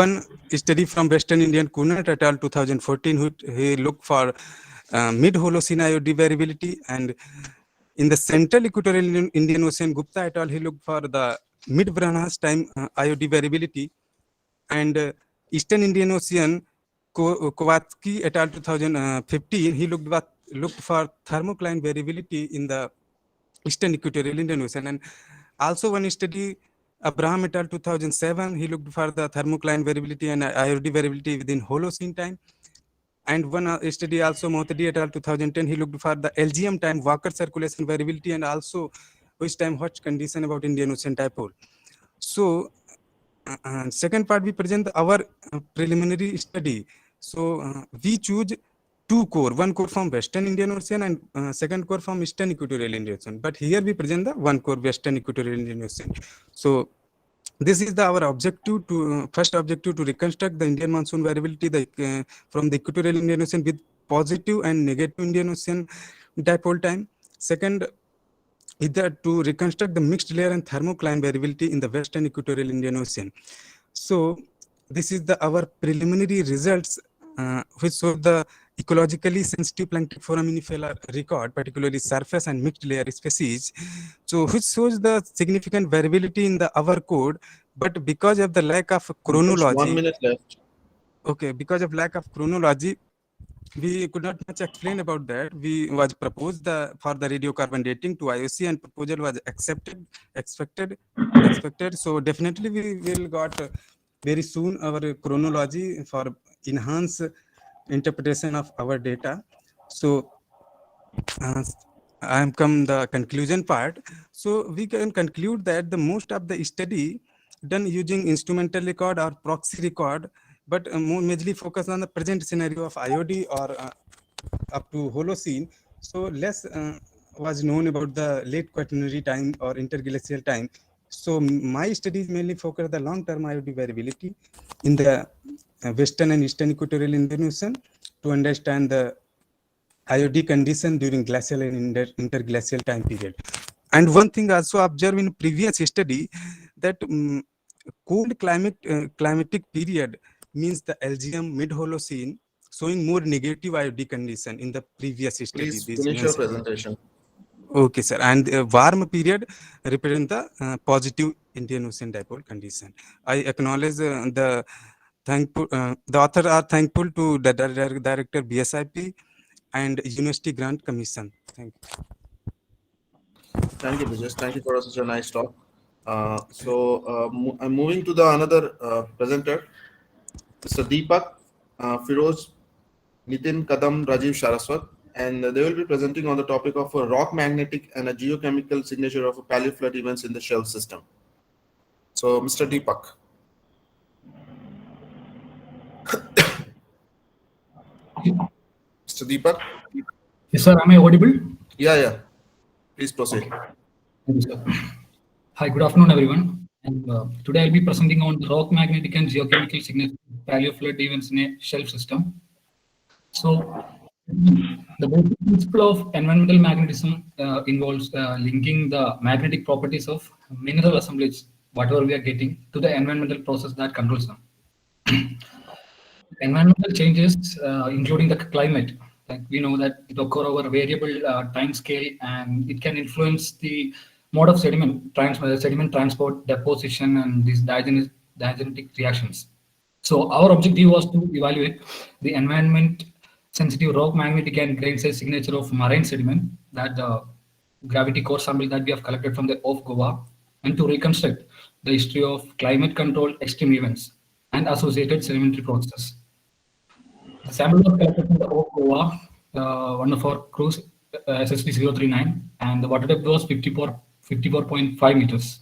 one study from Western Indian Kunert et al. 2014, he looked for mid-Holocene IOD variability, and in the central equatorial Indian Ocean, Gupta et al. He looked for the mid-Brenner's time IOD variability, and Eastern Indian Ocean, Kowalski et al. 2015, he looked for thermocline variability in the Eastern equatorial Indian Ocean, and also one study, Abraham et al. 2007, he looked for the thermocline variability and IOD variability within Holocene time. And one study also, Mohtadi et al. 2010, he looked for the LGM time Walker circulation variability and also which time Hodge condition about Indian Ocean dipole. So second part, we present our preliminary study. So we choose two core, one core from Western Indian Ocean and second core from Eastern Equatorial Indian Ocean. But here we present the one core Western Equatorial Indian Ocean. So this is our objective to first objective to reconstruct the Indian monsoon variability from the Equatorial Indian Ocean with positive and negative Indian Ocean dipole time. Second is that to reconstruct the mixed layer and thermocline variability in the Western Equatorial Indian Ocean. So this is our preliminary results which show the ecologically sensitive plankton foraminifera record, particularly surface and mixed layer species, so which shows the significant variability in our code, but because of the lack of chronology. Just 1 minute left. Okay, because of lack of chronology, we could not much explain about that. We was proposed for the radiocarbon dating to IOC, and proposal was expected. So definitely we will got very soon our chronology for enhance interpretation of our data. So I am come the conclusion part. So we can conclude that the most of the study done using instrumental record or proxy record, but more majorly focus on the present scenario of IOD or up to Holocene. So less was known about the late quaternary time or interglacial time. So my studies mainly focus on the long-term IOD variability in the Western and Eastern Equatorial Indian Ocean to understand the IOD condition during glacial and interglacial time period. And one thing also observed in previous study that cold climatic period means the LGM mid-Holocene showing more negative IOD condition in the previous study. Please finish your presentation. Okay, sir. And warm period represent the positive Indian Ocean dipole condition. I acknowledge the author are thankful to the director BSIP and University Grant Commission. Thank you. Thank you, Vijay. Thank you for such a nice talk. I'm moving to the another presenter, Mr. Deepak, Firoz, Nitin Kadam, Rajiv Saraswat, and they will be presenting on the topic of a rock magnetic and a geochemical signature of a paleoflood events in the shelf system. So, Mr. Deepak. Mr. Deepak? Yes, sir. Am I audible? Yeah. Please proceed. Okay. Thank you, sir. Hi, good afternoon, everyone. And today I'll be presenting on the rock magnetic and geochemical signature of paleoflood events in a shelf system. So, the basic principle of environmental magnetism involves linking the magnetic properties of mineral assemblage, whatever we are getting, to the environmental process that controls them. Environmental changes, including the climate, like we know that it occur over a variable time scale, and it can influence the mode of sediment transport, deposition, and these diagenetic reactions. So our objective was to evaluate the environment sensitive rock magnetic and grain size signature of marine sediment, that the gravity core sample that we have collected from the off Goa, and to reconstruct the history of climate controlled extreme events and associated sedimentary processes. The sample was collected from the off Goa, one of our cruise SSD 039, and the water depth was 54.5 meters.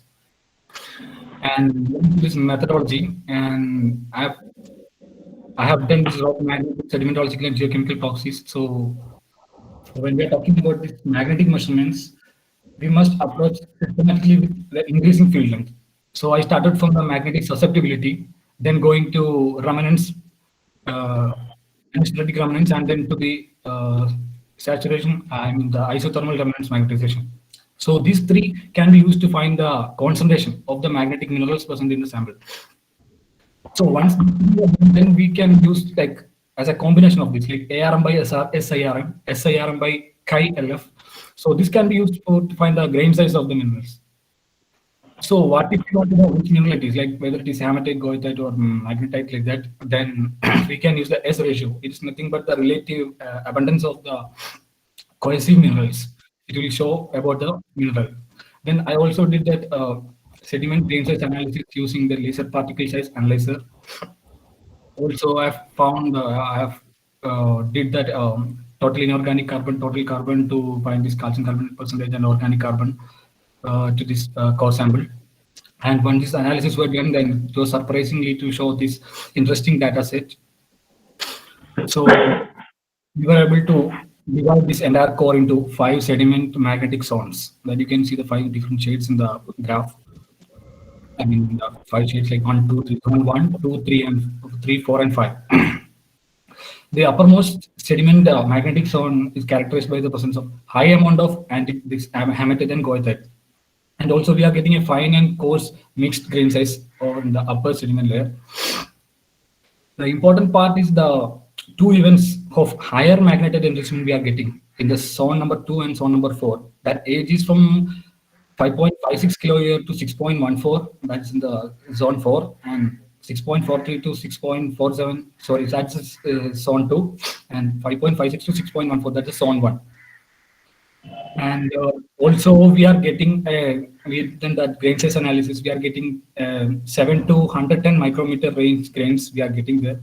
And this methodology, and I have done this rock magnetic sedimentological and geochemical proxies. So when we are talking about these magnetic measurements, we must approach systematically with the increasing field length. So I started from the magnetic susceptibility then going to remnants, anesthetic remnants, and then to the saturation, I mean the isothermal remnants magnetization. So these three can be used to find the concentration of the magnetic minerals present in the sample. So once then we can use like as a combination of this, like ARM by SR, SIRM by Chi-LF. So this can be used to find the grain size of the minerals. So what if you want to know which mineral it is, like whether it is hematite, goethite, or magnetite like that, then we can use the S ratio. It's nothing but the relative abundance of the cohesive minerals. It will show about the mineral. Then I also did that sediment grain size analysis using the laser particle size analyzer. Also, I found I have did that total inorganic carbon, total carbon to find this calcium carbonate percentage and organic carbon to this core sample. And when this analysis were done, then it was surprisingly to show this interesting data set. So we were able to divide this entire core into 5 sediment magnetic zones. That you can see the 5 different shades in the graph. I mean, the 5 shades like 1, 2, 3, 1, 2, 3, and 3, 4, and 5. The uppermost sediment magnetic zone is characterized by the presence of high amount of hematite and goethite. And also we are getting a fine and coarse mixed grain size on the upper sediment layer. The important part is the 2 events of higher magnetite enrichment we are getting in the zone number 2 and zone number 4. That age is from 5.56 kiloyear to 6.14, that's in the zone 4, and 6.43 to 6.47, sorry, that's zone 2, and 5.56 to 6.14, that's zone 1. And also we are getting, we've done that grain size analysis, we are getting 7 to 110 micrometer range grains we are getting there.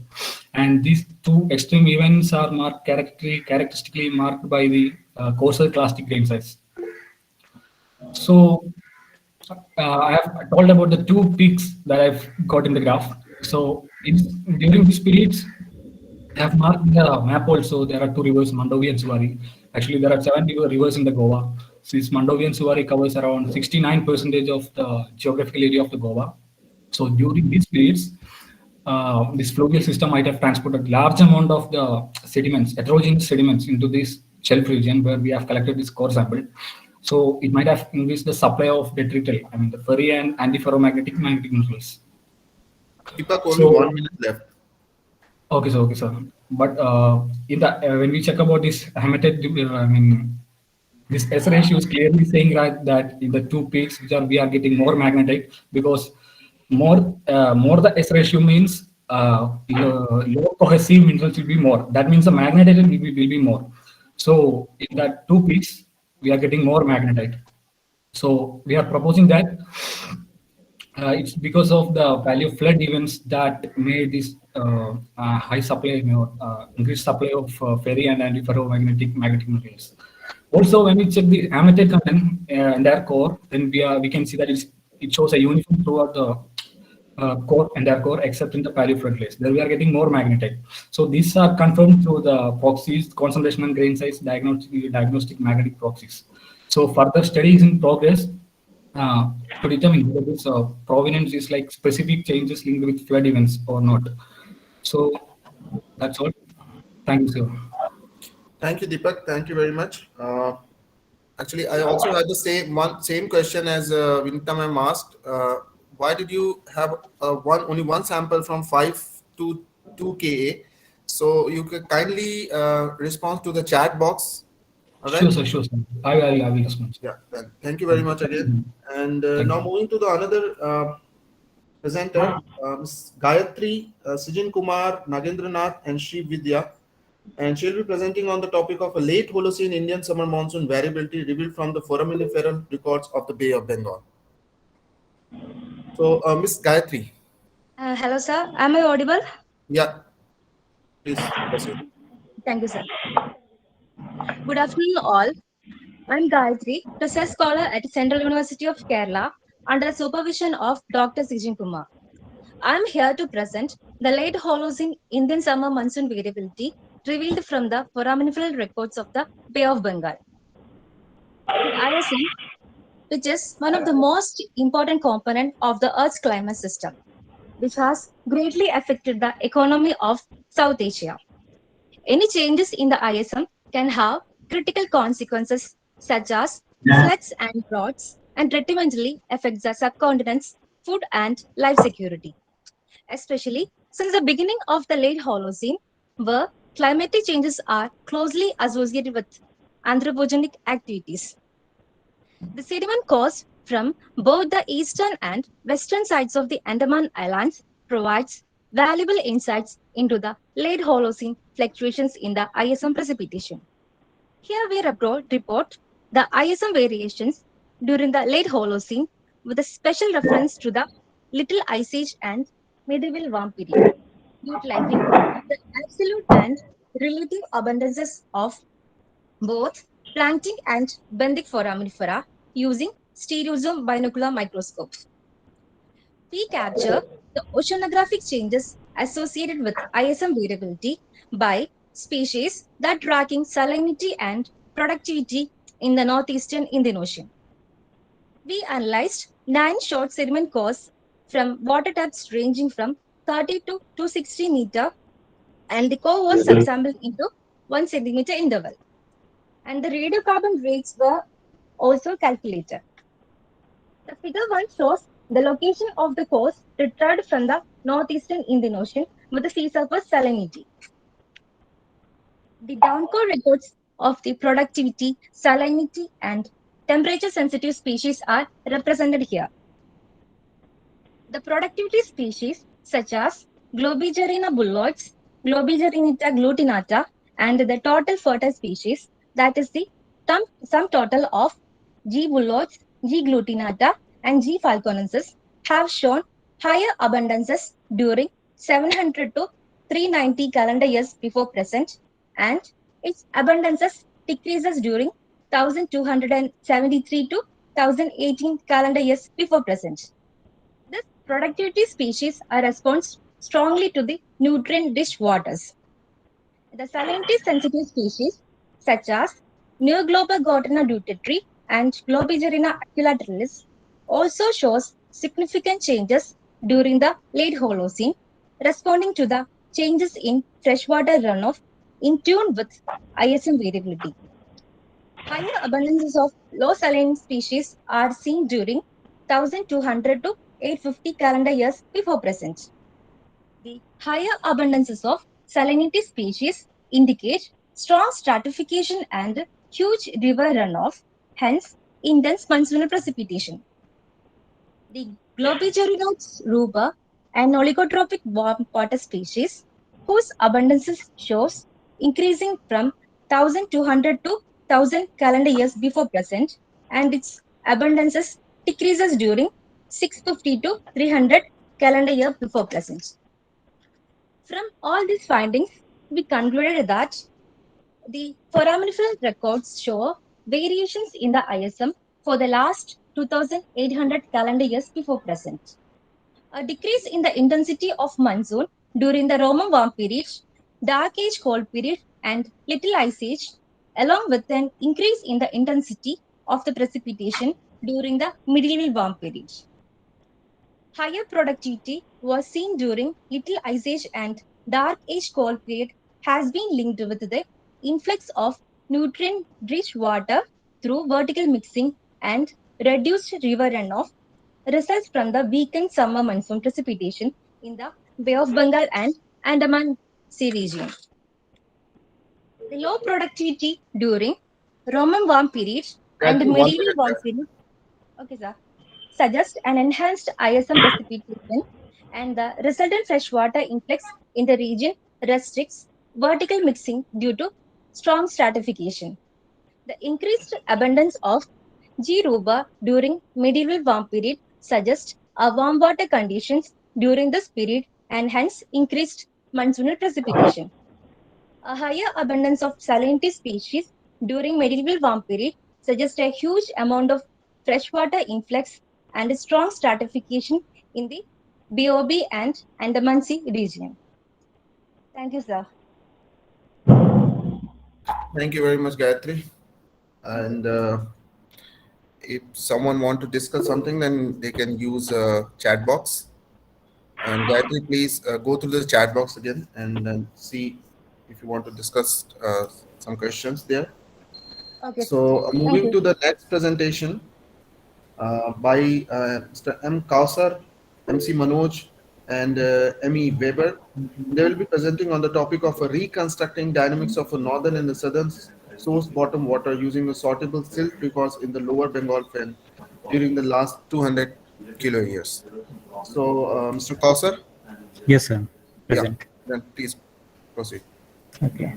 And these 2 extreme events are marked characteristically marked by the coarser clastic grain size. So I have told about the 2 peaks that I've got in the graph. So during these periods, I have marked the map also. There are 2 rivers, Mandovi and Suvari. Actually, there are 7 rivers in the Goa. Since Mandovi and Suvari covers around 69% of the geographical area of the Goa. So during these periods, this fluvial system might have transported large amount of the sediments, heterogeneous sediments into this shelf region where we have collected this core sample. So it might have increased the supply of detrital, I mean the ferri and antiferromagnetic magnetic minerals. Deepak, only 1 minute left. Okay, sir. But in the when we check about this hematite, I mean this S ratio is clearly saying that in the 2 peaks which we are getting more magnetite, because more the S ratio means low cohesive minerals will be more. That means the magnetite will be more. So in that 2 peaks, we are getting more magnetite. So we are proposing that it's because of the value of flood events that made this high supply, increased supply of ferri and antiferromagnetic magnetic minerals. Also, when we check the hematite content in their core, then we can see that it shows a uniform throughout the core and their core, except in the paleoflood layers. There we are getting more magnetite. So these are confirmed through the proxies, concentration and grain size diagnostic magnetic proxies. So further studies in progress to determine whether this provenance is like specific changes linked with flood events or not. So that's all. Thank you, sir. Thank you, Deepak. Thank you very much. Actually, I also had the same question as Vinita ma'am asked. Why did you have only one sample from 5 to 2 Ka? So you can kindly respond to the chat box. All right? Sure, sir. I will respond. Yeah, then thank you very much again. And now moving to the another presenter, Ms. Gayatri, Sijin Kumar, Nagendranath, and Shri Vidya. And she'll be presenting on the topic of a late Holocene Indian summer monsoon variability revealed from the foraminiferal records of the Bay of Bengal. So, Ms. Gayatri. Hello, sir. Am I audible? Yeah. Please proceed. Thank you, sir. Good afternoon, all. I'm Gayatri, research scholar at Central University of Kerala under the supervision of Dr. Sijin Kumar. I'm here to present the late Holocene Indian summer monsoon variability revealed from the foraminiferal records of the Bay of Bengal. The ISM, which is one of the most important components of the Earth's climate system. which has greatly affected the economy of South Asia. Any changes in the ISM can have critical consequences such as floods and droughts and detrimentally affect the subcontinent's food and life security, especially since the beginning of the late Holocene, where climatic changes are closely associated with anthropogenic activities. The sediment caused from both the eastern and western sides of the Andaman Islands provides valuable insights into the late Holocene fluctuations in the ISM precipitation. Here we report the ISM variations during the late Holocene with a special reference to the Little Ice Age and medieval warm period, utilizing the absolute and relative abundances of both plankton and benthic foraminifera using stereozoom binocular microscopes. We capture the oceanographic changes associated with ISM variability by species that tracking salinity and productivity in the northeastern Indian Ocean. We analyzed 9 short sediment cores from water depths ranging from 30 to 260 meter, and the core was subsampled into 1 centimeter interval. And the radiocarbon rates were also calculated. The figure 1 shows the location of the cores retrieved from the northeastern Indian Ocean with the sea surface salinity. The downcore records of the productivity, salinity, and temperature sensitive species are represented here. The productivity species such as Globigerina bulloides, Globigerinita glutinata, and the total fertile species, that is the sum total of G. bulloides, G. glutinata, and G. falconensis, have shown higher abundances during 700 to 390 calendar years before present, and its abundances decreases during 1273 to 1018 calendar years before present. This productivity species are responds strongly to the nutrient-rich waters. The salinity sensitive species such as Neogloba dutatory and Globigerina aculateralis also shows significant changes during the late Holocene, responding to the changes in freshwater runoff in tune with ISM variability. Higher abundances of low saline species are seen during 1200 to 850 calendar years before present. The higher abundances of salinity species indicate strong stratification and huge river runoff, hence intense monsoonal precipitation. The Globigerinoids ruber, an oligotropic warm water species, whose abundances shows increasing from 1200 to 1000 calendar years before present, and its abundances decreases during 650 to 300 calendar year before present. From all these findings, we concluded that the foraminiferal records show variations in the ISM for the last 2800 calendar years before present. A decrease in the intensity of monsoon during the Roman warm period, Dark Age cold period, and Little Ice Age, along with an increase in the intensity of the precipitation during the medieval warm period. Higher productivity was seen during Little Ice Age and Dark Age cold period has been linked with the influx of nutrient-rich water through vertical mixing and reduced river runoff results from the weakened summer monsoon precipitation in the Bay of Bengal and Andaman Sea region. The low productivity during Roman warm period and medieval warm period suggest an enhanced ISM precipitation, and the resultant freshwater influx in the region restricts vertical mixing due to strong stratification. The increased abundance of G. ruber during medieval warm period suggests warm water conditions during this period and hence increased monsoonal precipitation. A higher abundance of salinity species during medieval warm period suggests a huge amount of freshwater influx and a strong stratification in the BOB and Andaman Sea region. Thank you, sir. Thank you very much, Gayatri. And if someone want to discuss something, then they can use a chat box. And Gayatri, please go through the chat box again and then see if you want to discuss some questions there. Okay. So Thank moving you. to the next presentation by Mr. M. Kausar, MC Manoj, and M.E. Weber. They will be presenting on the topic of reconstructing dynamics of a northern and the southern source bottom water using a sortable silt records in the lower Bengal Fen during the last 200 kilo years. So, Mr. Kausar? Yes, sir. Yeah, Present. then please proceed. Okay.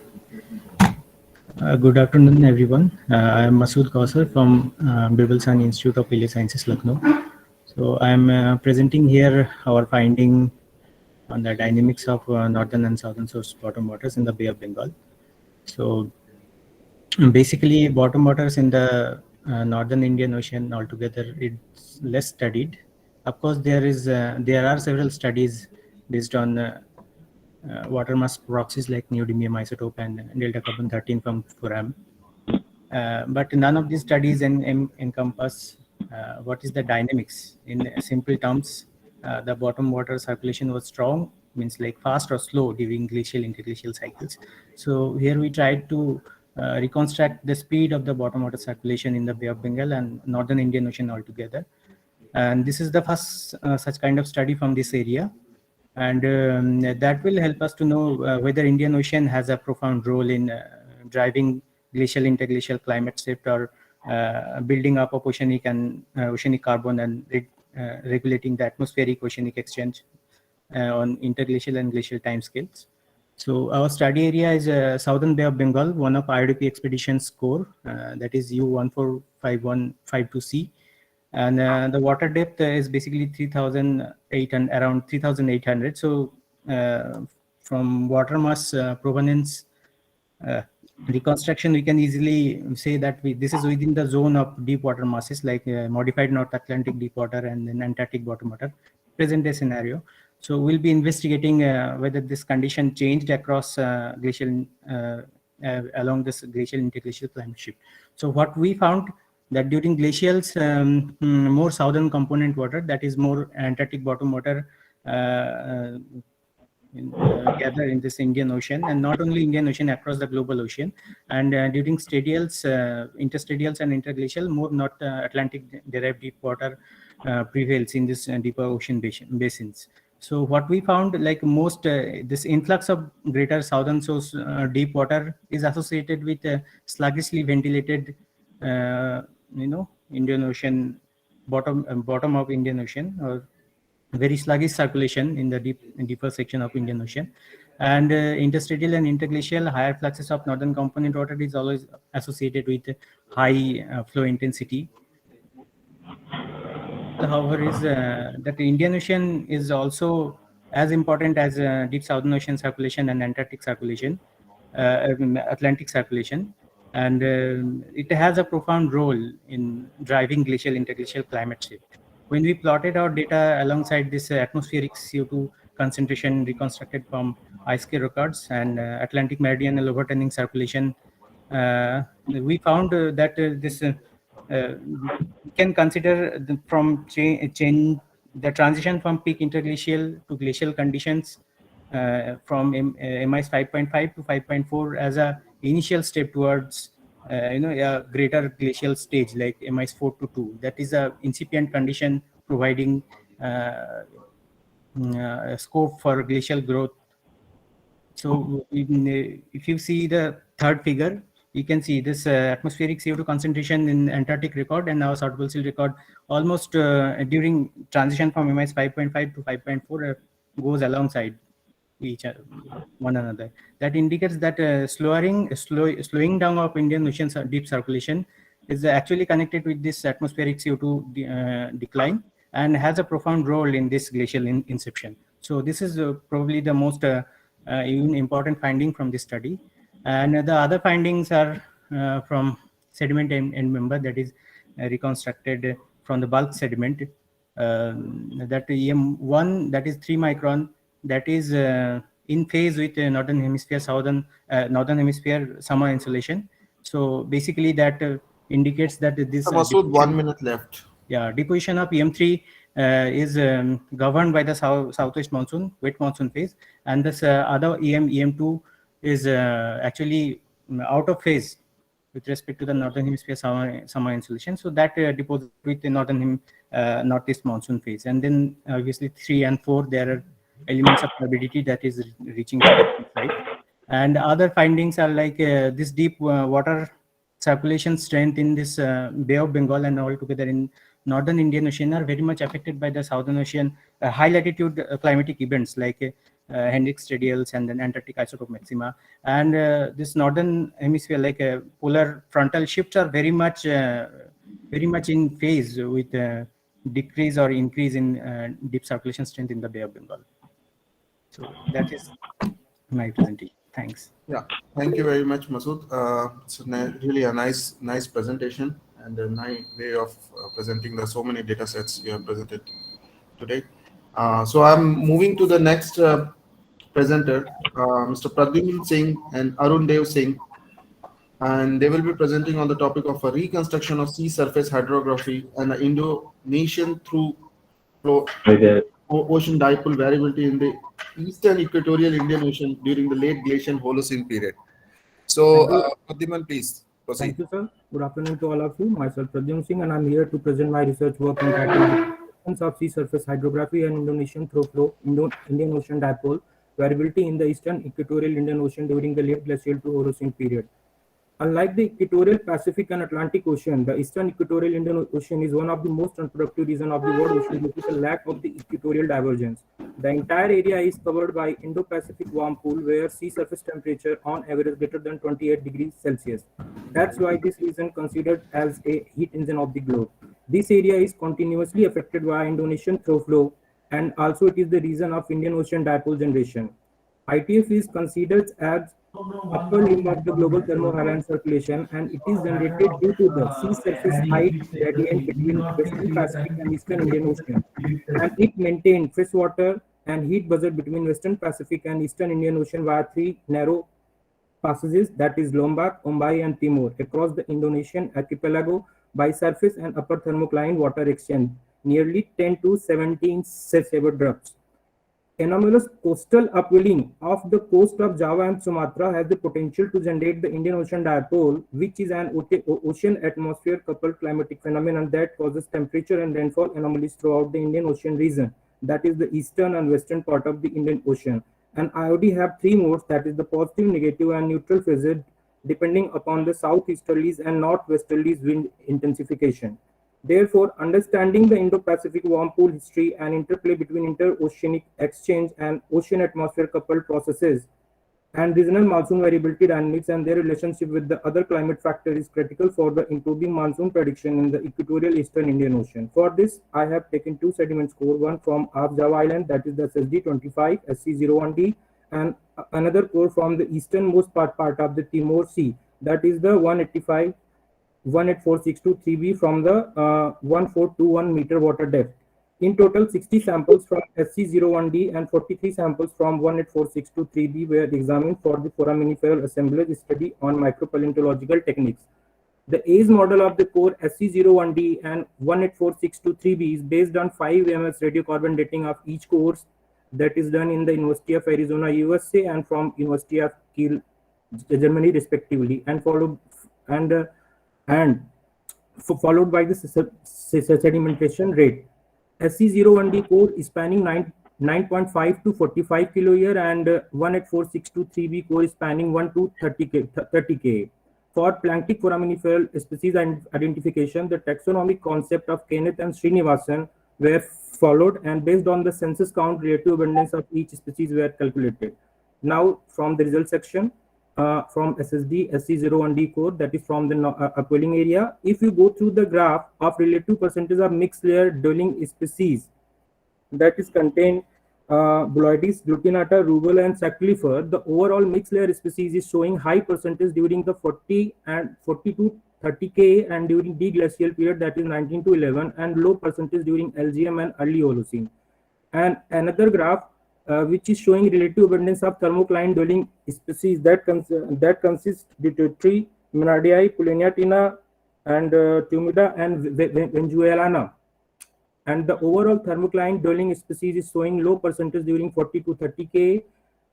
Good afternoon, everyone. I am Masood Kausar from Birbal Sahni Institute of Paleosciences, Lucknow. So I am presenting here our finding on the dynamics of northern and southern source bottom waters in the Bay of Bengal. So basically, bottom waters in the northern Indian Ocean altogether, it's less studied. Of course, there are several studies based on water mass proxies like neodymium isotope and delta carbon 13 from Furam. But none of these studies encompass what is the dynamics. In simple terms, the bottom water circulation was strong, means like fast or slow during glacial interglacial cycles. So here we tried to reconstruct the speed of the bottom water circulation in the Bay of Bengal and northern Indian Ocean altogether. And this is the first such kind of study from this area. And that will help us to know whether Indian Ocean has a profound role in driving glacial interglacial climate shift or building up of oceanic and oceanic carbon and regulating the atmospheric oceanic exchange on interglacial and glacial timescales. So our study area is Southern Bay of Bengal, one of IRDP expedition's core, that is U145152C. And the water depth is basically 3,800, around 3,800. So from water mass provenance reconstruction, we can easily say that this is within the zone of deep water masses like modified North Atlantic deep water and then Antarctic bottom water, present day scenario. So we'll be investigating whether this condition changed across glacial along this glacial interglacial climate shift. So what we found that during glacials, more southern component water, that is more Antarctic bottom water, gather in this Indian Ocean, and not only Indian Ocean, across the global ocean. And during stadials, interstadials and interglacial, more North Atlantic derived deep water prevails in this deeper ocean basins. So what we found, like most, this influx of greater southern source deep water is associated with sluggishly ventilated Indian Ocean, bottom of Indian Ocean, or very sluggish circulation in the deeper section of Indian Ocean. And interstitial and interglacial higher fluxes of northern component water is always associated with high flow intensity. However, is that the Indian Ocean is also as important as deep southern ocean circulation and Antarctic circulation, Atlantic circulation. And it has a profound role in driving glacial interglacial climate shift. When we plotted our data alongside this atmospheric CO2 concentration reconstructed from ice scale records and Atlantic meridional overturning circulation, we found that this can consider the transition from peak interglacial to glacial conditions from MIS 5.5 to 5.4 as a initial step towards a greater glacial stage like MIS 4 to 2. That is a incipient condition providing a scope for glacial growth. So if you see the third figure, you can see this atmospheric CO2 concentration in Antarctic record and now sortable silt record almost during transition from MIS 5.5 to 5.4 goes alongside one another. That indicates that slowing down of Indian Ocean deep circulation is actually connected with this atmospheric CO2 decline and has a profound role in this glacial inception. So this is probably the most even important finding from this study. And the other findings are from sediment end member, that is reconstructed from the bulk sediment, that EM1, that is 3 micron, that is in phase with northern hemisphere summer insolation. So basically that indicates that this 1 minute left. Yeah, deposition of EM3 is governed by the southwest monsoon, wet monsoon phase, and this other EM2 is actually out of phase with respect to the northern hemisphere summer insolation. So that deposits with the northeast monsoon phase, and then obviously 3 and 4 there are elements of turbidity that is reaching the side. And other findings are like this deep water circulation strength in this Bay of Bengal and all together in northern Indian Ocean are very much affected by the Southern Ocean high latitude climatic events like Hendrix radials and then Antarctic isotope maxima. And this northern hemisphere like polar frontal shifts are very much in phase with decrease or increase in deep circulation strength in the Bay of Bengal. So that is my presentation. Thanks. Yeah, thank you very much, Masood. It's really a nice presentation and a nice way of presenting the so many data sets you have presented today. So I'm moving to the next presenter, Mr. Pradyumn Singh and Arun Dev Singh, and they will be presenting on the topic of a reconstruction of sea surface hydrography and the Indonesian through flow ocean dipole variability in the eastern equatorial Indian Ocean during the late glacial Holocene period. So, Pradyumn, please proceed. Thank you, sir. Good afternoon to all of you. Myself, Pradyumn Singh, and I'm here to present my research work on tracking of sea surface hydrography and Indonesian through flow Indian Ocean dipole variability in the eastern equatorial Indian Ocean during the late glacial to Holocene period. Unlike the equatorial Pacific and Atlantic Ocean, the eastern equatorial Indian Ocean is one of the most unproductive regions of the world ocean due to the lack of the equatorial divergence. The entire area is covered by Indo-Pacific warm pool where sea surface temperature on average greater than 28 degrees Celsius. That's why this region considered as a heat engine of the globe. This area is continuously affected by Indonesian through flow, and also it is the region of Indian Ocean dipole generation. ITF is considered as upper limb of the global thermohaline circulation, and it is generated due to the sea surface height gradient between Western Pacific and Eastern Indian Ocean, and it maintained freshwater and heat buzzer between Western Pacific and Eastern Indian Ocean via 3 narrow passages, that is Lombok, Ombai, and Timor, across the Indonesian archipelago by surface and upper thermocline water exchange, nearly 10 to 17 Severdrups. Anomalous coastal upwelling of the coast of Java and Sumatra has the potential to generate the Indian Ocean dipole, which is an ocean atmosphere coupled climatic phenomenon that causes temperature and rainfall anomalies throughout the Indian Ocean region, that is the eastern and western part of the Indian Ocean. And IOD have 3 modes, that is the positive, negative, and neutral phases, depending upon the southeasterlies and northwesterlies wind intensification. Therefore, understanding the Indo-Pacific warm pool history and interplay between interoceanic exchange and ocean atmosphere coupled processes and regional monsoon variability dynamics and their relationship with the other climate factors is critical for the improving monsoon prediction in the equatorial Eastern Indian Ocean. For this, I have taken 2 sediment core, one from Arf Java Island, that is the SSD25 SC01D, and another core from the easternmost part of the Timor Sea, that is the 18462-3B from the 1421 meter water depth. In total, 60 samples from SC01D and 43 samples from 18462-3B were examined for the foraminiferal assemblage study on micropaleontological techniques. The age model of the core SC01D and 18462-3B is based on 5 ms radiocarbon dating of each course that is done in the University of Arizona, USA, and from University of Kiel, Germany, respectively, and followed by the sedimentation rate. SC01D core is spanning 9.5 to 45 kilo year, and 18462-3B core is spanning 1 to 30 K. For planktic foraminiferal species identification, the taxonomic concept of Kenneth and Srinivasan were followed, and based on the census count, relative abundance of each species were calculated. Now, from the result section, from SSD SC01D core, that is from the upwelling area. If you go through the graph of relative percentage of mixed layer dwelling species that is contain Boloides, Glutinata, Rubel, and Saclifer, the overall mixed layer species is showing high percentage during the 40 to 30 K and during deglacial period, that is 19 to 11, and low percentage during LGM and early Holocene. And another graph which is showing relative abundance of thermocline dwelling species that consists Deuterotree, Menardii, Puleniatina, and Tumida and Venezuelana. and the overall thermocline dwelling species is showing low percentage during 40 to 30 K,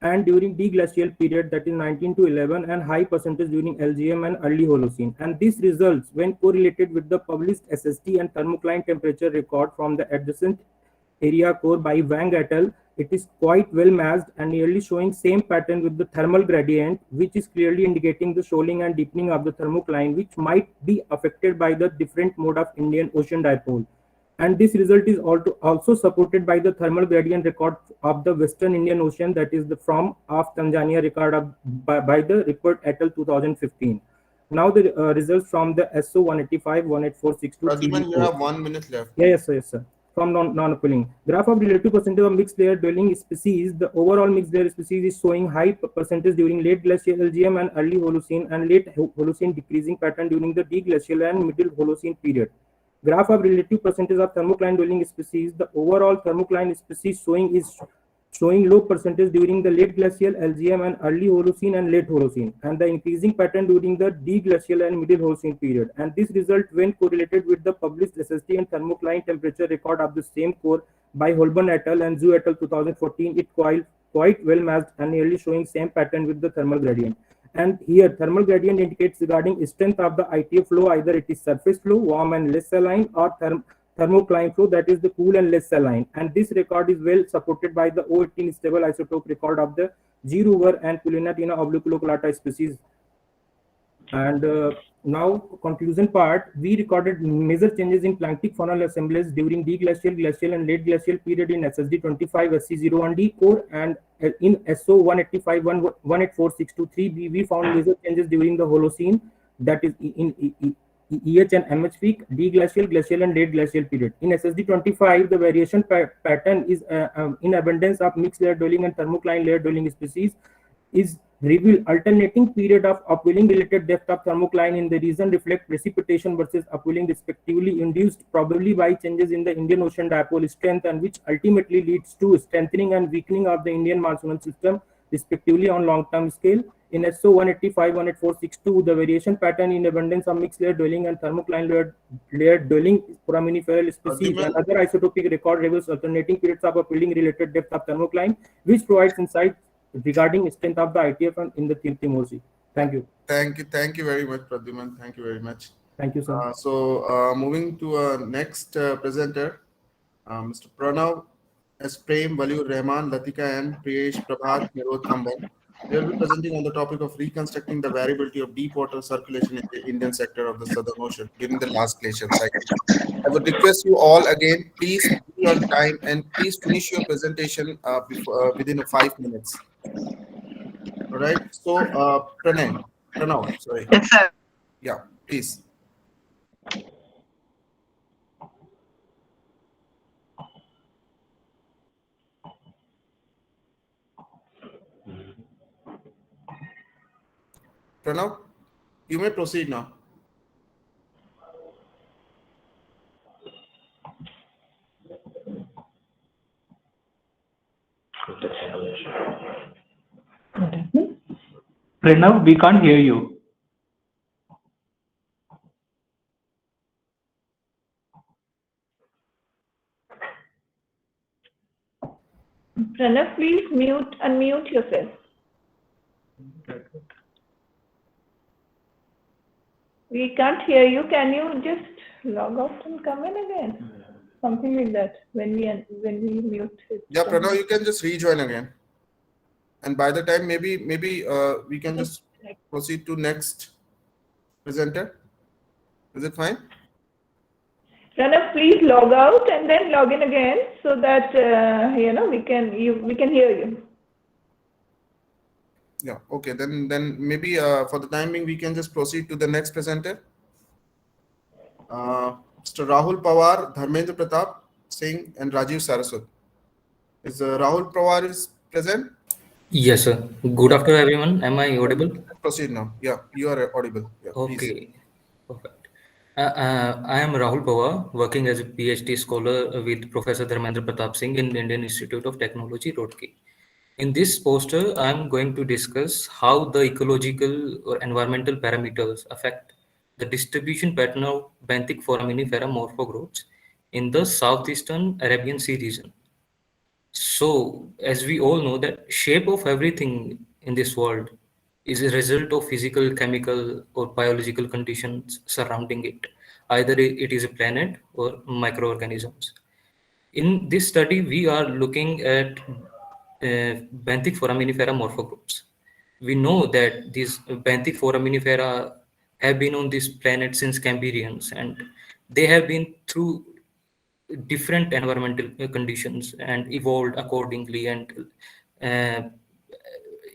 and during deglacial period, that is 19 to 11, and high percentage during LGM and early Holocene. And this results when correlated with the published SST and thermocline temperature record from the adjacent area core by Wang et al. It is quite well matched and nearly showing same pattern with the thermal gradient, which is clearly indicating the shoaling and deepening of the thermocline, which might be affected by the different mode of Indian Ocean dipole. And this result is also supported by the thermal gradient record of the Western Indian Ocean, that is the from of Tanzania record by the report et al. 2015. Now the results from the SO 185, 18462. Pradyuman, you have 1 minute left. Yes, sir. From non-occurring. Graph of relative percentage of mixed layer dwelling species. The overall mixed layer species is showing high percentage during late glacial LGM and early Holocene, and late Holocene decreasing pattern during the deglacial and middle Holocene period. Graph of relative percentage of thermocline dwelling species. The overall thermocline species showing low percentage during the late glacial LGM and early Holocene and late Holocene, and the increasing pattern during the deglacial and middle Holocene period. And this result, when correlated with the published SST and thermocline temperature record of the same core by Holborn et al. And Zhu et al. 2014, it quite well matched and nearly showing same pattern with the thermal gradient. And here, thermal gradient indicates regarding strength of the ITF flow, either it is surface flow, warm and less saline, or thermocline flow, that is the cool and less saline. And this record is well supported by the O18 stable isotope record of the G. ruber and Pulianatina obliquloculata species. And now conclusion part, we recorded major changes in planktic faunal assemblies during deglacial, glacial and late glacial period in SSD 25, SC01D core, and in SO 185, 184,623, we found major changes during the Holocene, that is in EH and MH peak, deglacial, glacial and late glacial period. In SSD 25, the variation pattern is in abundance of mixed layer dwelling and thermocline layer dwelling species is revealed. Alternating period of upwelling related depth of thermocline in the region reflect precipitation versus upwelling respectively, induced probably by changes in the Indian Ocean dipole strength, and which ultimately leads to strengthening and weakening of the Indian monsoonal system respectively on long-term scale. In SO 185, 18462, the variation pattern in abundance of mixed layer dwelling and thermocline layer dwelling foraminiferal species and other isotopic record reveals alternating periods of upwelling related depth of thermocline, which provides insight regarding strength of the ITF and in the Timor Sea. Thank you. Thank you very much, Pradyuman. Thank you very much. Thank you, sir. Moving to next presenter, Mr. Pranav S. Prem, Waliur Rahman, Latika and Priyesh Prabhat Nirothamban. They will be presenting on the topic of reconstructing the variability of deep water circulation in the Indian sector of the Southern Ocean during the last glacial cycle. I would request you all again, please be on time and please finish your presentation within 5 minutes. All right. So, Pranav, sorry. Yes, sir. Yeah, please. Pranav, you may proceed now. Pranav, we can't hear you. Pranav, please unmute yourself. We can't hear you. Can you just log out and come in again? Something like that when we mute it. Yeah, Pranav, you can just rejoin again. And by the time, maybe we can just proceed to next presenter. Is it fine? Pranav, please log out and then log in again so that we can hear you. Yeah. Okay. Then maybe for the timing we can just proceed to the next presenter. Mr. Rahul Pawar, Dharmendra Pratap Singh, and Rajiv Saraswat. Is Rahul Pawar is present? Yes, sir. Good afternoon, everyone. Am I audible? Proceed now. Yeah, you are audible. Yeah, okay. Please. Perfect. I am Rahul Pawar, working as a PhD scholar with Professor Dharmendra Pratap Singh in the Indian Institute of Technology, Roorkee. In this poster, I am going to discuss how the ecological or environmental parameters affect the distribution pattern of benthic foraminifera morphogrowths in the southeastern Arabian Sea region. So, as we all know, that shape of everything in this world is a result of physical, chemical, or biological conditions surrounding it. Either it is a planet or microorganisms. In this study, we are looking at benthic foraminifera morphogroups. We know that these benthic foraminifera have been on this planet since Cambrians, and they have been through different environmental conditions and evolved accordingly, and uh,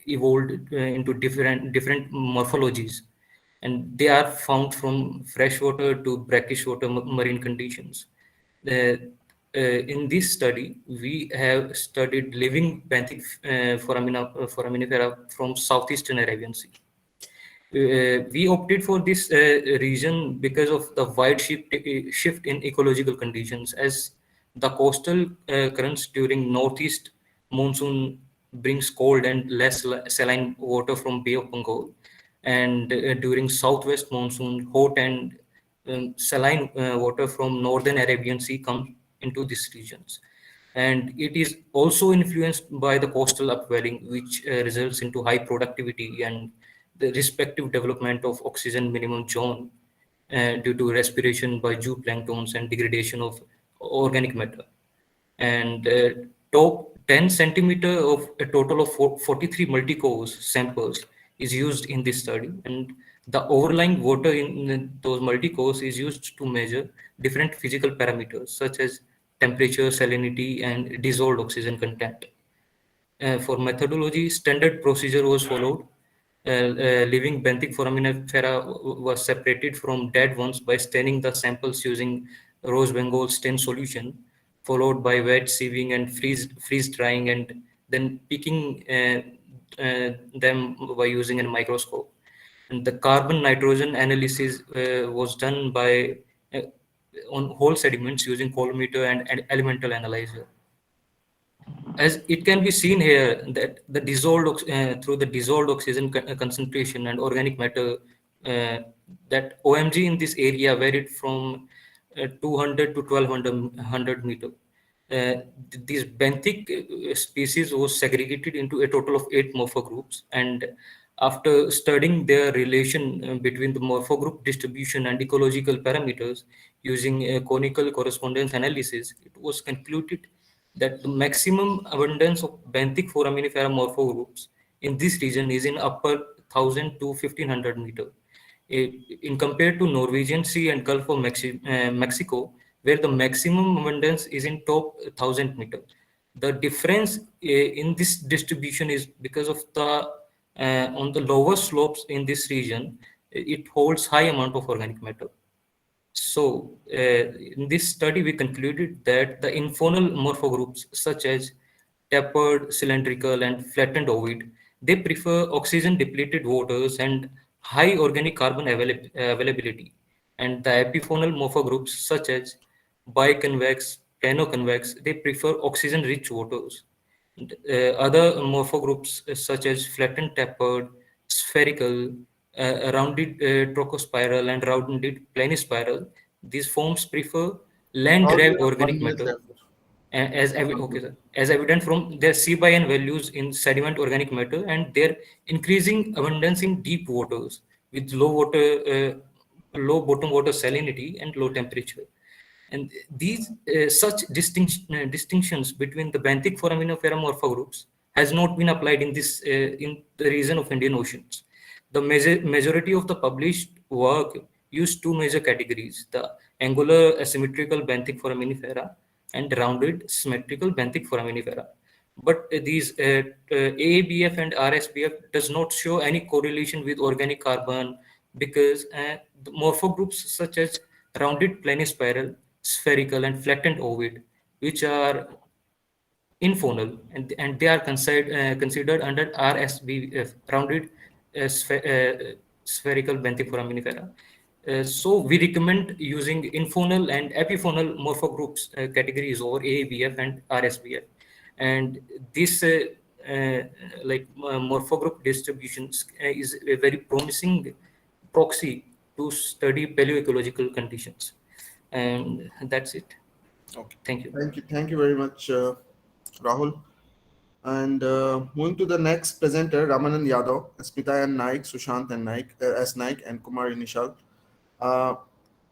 evolved into different morphologies, and they are found from freshwater to brackish water marine conditions. Uh, in this study, we have studied living benthic foraminifera from southeastern Arabian Sea. We opted for this region because of the wide shift in ecological conditions, as the coastal currents during northeast monsoon brings cold and less saline water from Bay of Bengal, and during southwest monsoon, hot and saline water from northern Arabian Sea comes into these regions. And it is also influenced by the coastal upwelling, which results into high productivity and the respective development of oxygen minimum zone due to respiration by zooplanktons and degradation of organic matter. And top 10 centimeter of a total of 43 multi-course samples is used in this study, and the overlying water in those multi-course is used to measure different physical parameters such as temperature, salinity, and dissolved oxygen content. For methodology, standard procedure was followed. Living benthic foraminifera was separated from dead ones by staining the samples using rose Bengal stain solution, followed by wet sieving and freeze drying, and then picking them by using a microscope. And the carbon nitrogen analysis was done by on whole sediments using colorimeter and elemental analyzer. As it can be seen here that the through the dissolved oxygen concentration and organic matter, that OMG in this area varied from 200 to 1200 meter. These benthic species was segregated into a total of 8 morphogroups, and after studying their relation between the morphogroup distribution and ecological parameters using a conical correspondence analysis, it was concluded that the maximum abundance of benthic foraminifera morphogroups in this region is in upper 1000 to 1500 meter. In compared to Norwegian Sea and Gulf of Mexico, where the maximum abundance is in top 1000 meter. The difference in this distribution is because of the on the lower slopes in this region, it holds high amount of organic matter. So, in this study, we concluded that the infaunal morphogroups such as tapered, cylindrical, and flattened ovoid, they prefer oxygen-depleted waters and high organic carbon availability. And the epifaunal morphogroups such as biconvex, planoconvex, they prefer oxygen-rich waters. Other morphogroups such as flattened tapered, spherical, rounded trochospiral, and rounded planispiral, these forms prefer land-derived organic matter. As evident from their C/N values in sediment organic matter and their increasing abundance in deep waters with low bottom water salinity and low temperature. And these such distinctions between the benthic foraminifera morphogroups has not been applied in this in the region of Indian Oceans. The majority of the published work used two major categories: the angular asymmetrical benthic foraminifera and rounded symmetrical benthic foraminifera. But these AABF and RSBF does not show any correlation with organic carbon because the morphogroups such as rounded planispiral, spherical, and flattened ovoid, which are infaunal, and they are considered under RSBF, rounded spherical benthic foraminifera. So we recommend using infaunal and epifaunal morphogroups categories over AABF and RSBF. And this morphogroup distributions is a very promising proxy to study paleoecological conditions. And that's it. Okay. Thank you. Thank you very much, Rahul. And moving to the next presenter, Ramanand Yadav, Smita and Naik, Sushant and Naik, S. Naik and Kumar Inishal.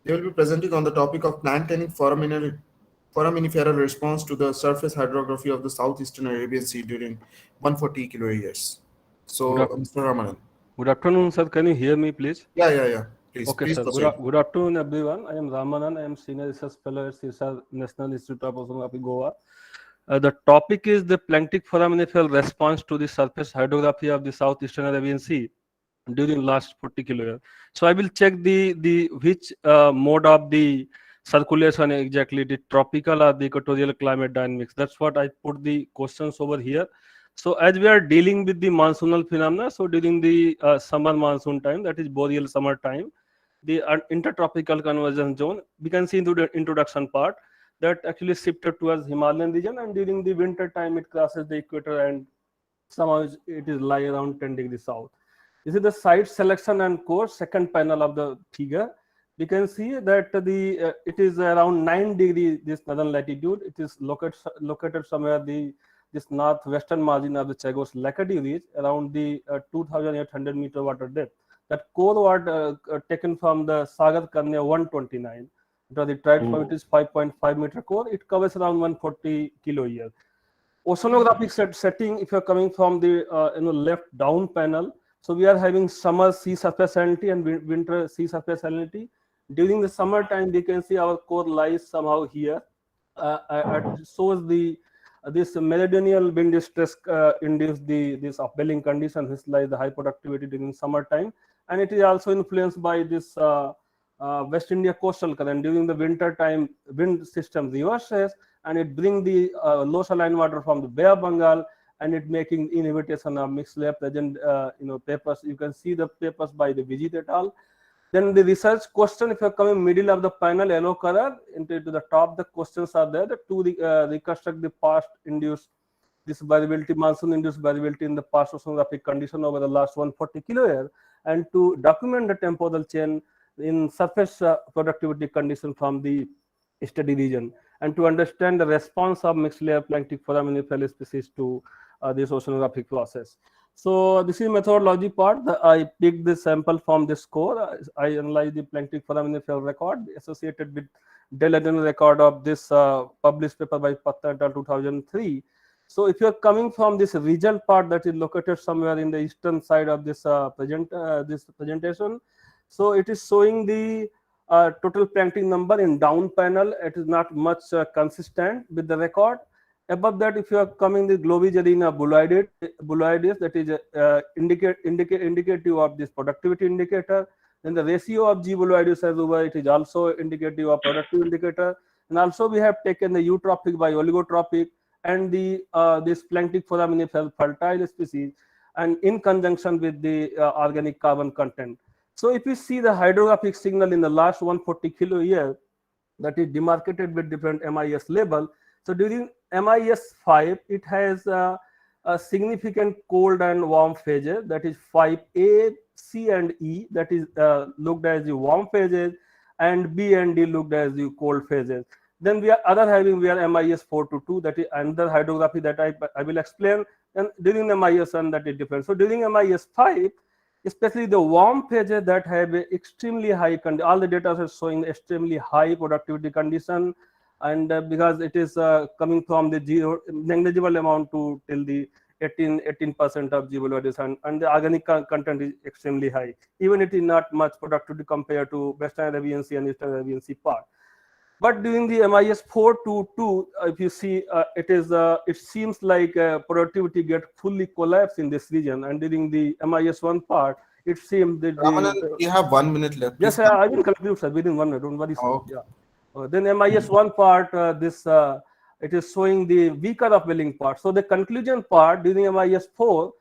They will be presenting on the topic of plant-taining foraminiferal response to the surface hydrography of the southeastern Arabian Sea during 140 kilo years. So, Mr. Ramanand. Good afternoon, sir. Can you hear me, please? Yeah. Please. Okay, please sir. proceed. Good afternoon, everyone. I am Ramanand. I am Senior Research Fellow at CISA National Institute of Oceanography, Goa. The topic is the planktic foraminiferal response to the surface hydrography of the southeastern Arabian Sea during last 40 kilo years. So I will check the which mode of the circulation exactly, the tropical or the equatorial climate dynamics. That's what I put the questions over here. So as we are dealing with the monsoonal phenomena, so during the summer monsoon time, that is boreal summer time, the intertropical convergence zone, we can see into the introduction part that actually shifted towards Himalayan region, and during the winter time it crosses the equator and somehow it is lie around 10 degrees south. This is the site selection and course, second panel of the figure. We can see that the it is around 9 degrees this northern latitude. It is located somewhere this northwestern margin of the Chagos Lacadie Ridge around the 2,800 meter water depth. That core was taken from the Sagar Kanya 129. The tide flow it is 5.5 meter core. It covers around 140 kilo year. Oceanographic setting, if you are coming from the left down panel, so we are having summer sea surface salinity and winter sea surface salinity. During the summer time, we can see our core lies somehow here. It shows this meridional wind distress induced this upwelling condition, which lies the high productivity during summer time, and it is also influenced by this West India coastal current. During the winter time, wind system reverses and it brings the low saline water from the Bay of Bengal, and it making inhibition of mixed layer present papers. You can see the papers by the Vijit et al. Then the research question, if you are coming middle of the panel, yellow color, into the top, the questions are there to reconstruct the past induced this variability, monsoon induced variability in the past oceanographic condition over the last 140 kilo year, and to document the temporal chain in surface productivity condition from the study region, and to understand the response of mixed layer planktic foraminiferal species to this oceanographic process. So this is methodology part. I picked this sample from this core. I analyzed the planktic foraminiferal record associated with Deladen record of this published paper by Patta et al. 2003. So if you are coming from this regional part that is located somewhere in the eastern side of this presentation, so it is showing the total planktic number in down panel. It is not much consistent with the record. Above that, if you are coming the Globigerina bulloides, that is indicative of this productivity indicator. Then the ratio of G bulloides as over, it is also indicative of productive indicator. And also we have taken the eutrophic by oligotropic and the this planktic foraminiferal fertile species, and in conjunction with the organic carbon content. So if you see the hydrographic signal in the last 140 kilo year, that is demarcated with different MIS label. So during MIS 5, it has a significant cold and warm phases, that is 5A, C and E, that is looked as the warm phases, and B and D looked as the cold phases. Then we are MIS 4 to 2, that is another hydrography that I will explain. And during MIS 1, that is different. So during MIS 5, especially the warm phases that have extremely high, all the data are showing extremely high productivity condition, and because it is coming from the negligible amount to till the 18% of G bulloides, and the organic content is extremely high. Even it is not much productivity compared to Western Arabian Sea and Eastern Arabian Sea part. But during the MIS 4 to 2, if you see, it seems like productivity get fully collapsed in this region, and during the MIS 1 part, it seems that you have 1 minute left. Yes, I will conclude, sir, within 1 minute. Don't worry, sir. Yeah. Then MIS 1 part, it is showing the weaker upwelling part. So the conclusion part during MIS 4,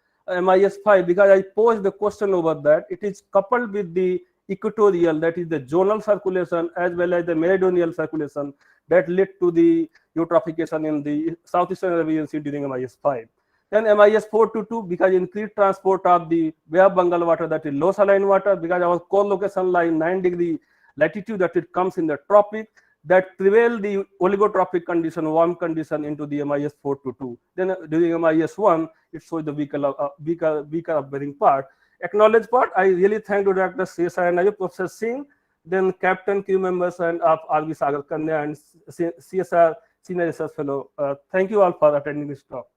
MIS 5, because I posed the question over that, it is coupled with the equatorial, that is the zonal circulation, as well as the meridional circulation that led to the eutrophication in the southeastern Arabian Sea during MIS 5. Then MIS 4 to 2, because increased transport of the Bay of Bengal water, that is low saline water, because our core location line 9 degree latitude, that it comes in the tropic. that prevail the oligotrophic condition, warm condition into the MIS 422. Then during MIS 1, it shows the weaker upbearing part. Acknowledged part, I really thank to Dr. CSR and Professor Singh, then Captain, crew members, and of RV Sagar Kanya and CSR Senior Research Fellow. Thank you all for attending this talk.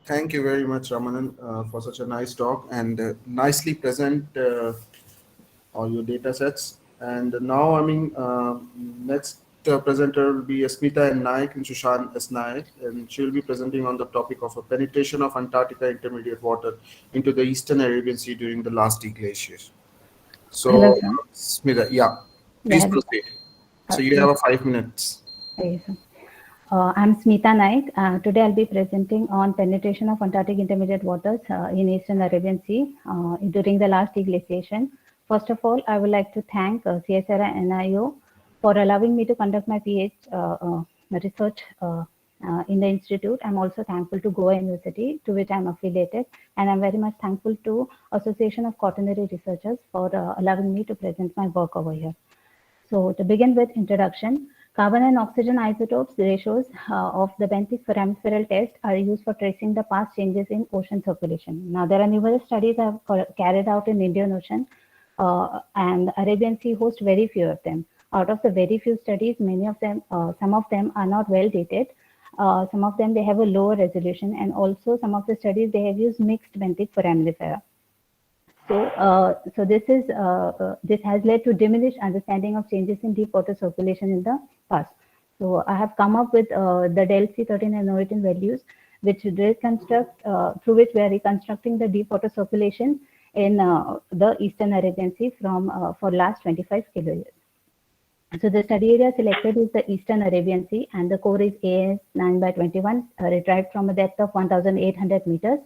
Thank you very much, Ramanan, for such a nice talk and nicely present all your data sets. And now, next presenter will be Smita N. Naik and Shushan S. Naik, and she will be presenting on the topic of a penetration of Antarctica intermediate water into the Eastern Arabian Sea during the last deglaciation. So, Hello, sir. Smita, yeah, please proceed. So you have 5 minutes. Yes, sir. I'm Smita Naik. Today I'll be presenting on penetration of Antarctic intermediate waters in Eastern Arabian Sea during the last deglaciation. First of all, I would like to thank CSR and NIO for allowing me to conduct my PhD research in the institute. I'm also thankful to Goa University, to which I'm affiliated, and I'm very much thankful to Association of Quaternary Researchers for allowing me to present my work over here. So to begin with introduction, carbon and oxygen isotopes ratios of the benthic foramiferal test are used for tracing the past changes in ocean circulation. Now, there are numerous studies that have carried out in Indian Ocean, and Arabian Sea hosts very few of them. Out of the very few studies, many of them, some of them are not well dated. Some of them, they have a lower resolution, and also some of the studies, they have used mixed benthic foraminifera. So this has led to diminished understanding of changes in deep water circulation in the past. So I have come up with the Del C13 and O18 values, which reconstruct through which we are reconstructing the deep water circulation in the Eastern Arabian Sea from for last 25 kiloyears. So the study area selected is the Eastern Arabian Sea, and the core is AS 9/21, retrieved from a depth of 1,800 meters.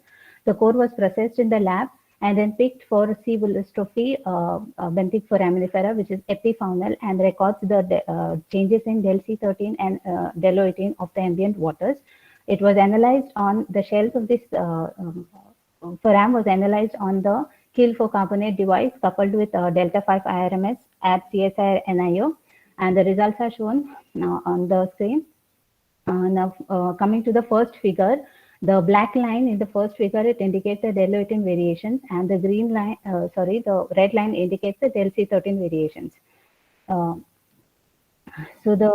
The core was processed in the lab and then picked for C. Woolstrophy benthic foraminifera, which is epifaunal, and records the changes in Del C13 and Del O18 of the ambient waters. It was analyzed on the shells of this foram was analyzed on the Kiel 4 carbonate device coupled with Delta 5 IRMS at CSIR NIO, and the results are shown now on the screen. Now coming to the first figure, the black line in the first figure, it indicates the Del O18 variations, and the green line, the red line indicates the Del C13 variations. So the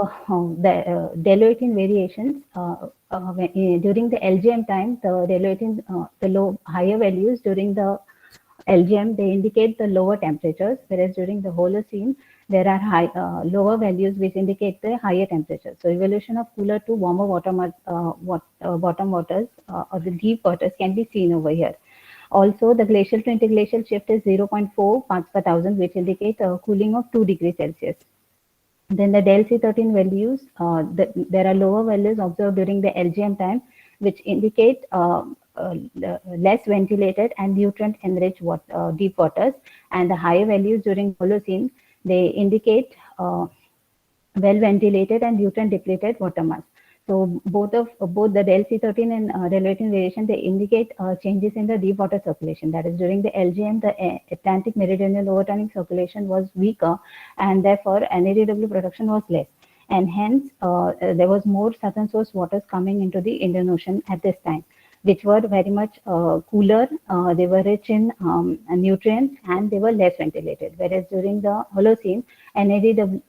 Del O18 variations during the LGM time, the Del O18, the higher values during the LGM, they indicate the lower temperatures, whereas during the Holocene, there are lower values which indicate the higher temperatures. So evolution of cooler to warmer bottom waters or the deep waters can be seen over here. Also, the glacial to interglacial shift is 0.4 parts per thousand, which indicate a cooling of 2 degrees Celsius. Then the Del C13 values, there are lower values observed during the LGM time, which indicate less ventilated and nutrient enriched deep waters, and the higher values during Holocene, they indicate well ventilated and nutrient depleted water mass. So both the Del C13 and Del O18 variation, they indicate changes in the deep water circulation. That is, during the LGM, the Atlantic meridional overturning circulation was weaker, and therefore NADW production was less, and hence there was more southern source waters coming into the Indian Ocean at this time, which were very much cooler, they were rich in nutrients, and they were less ventilated. Whereas during the Holocene, NADW,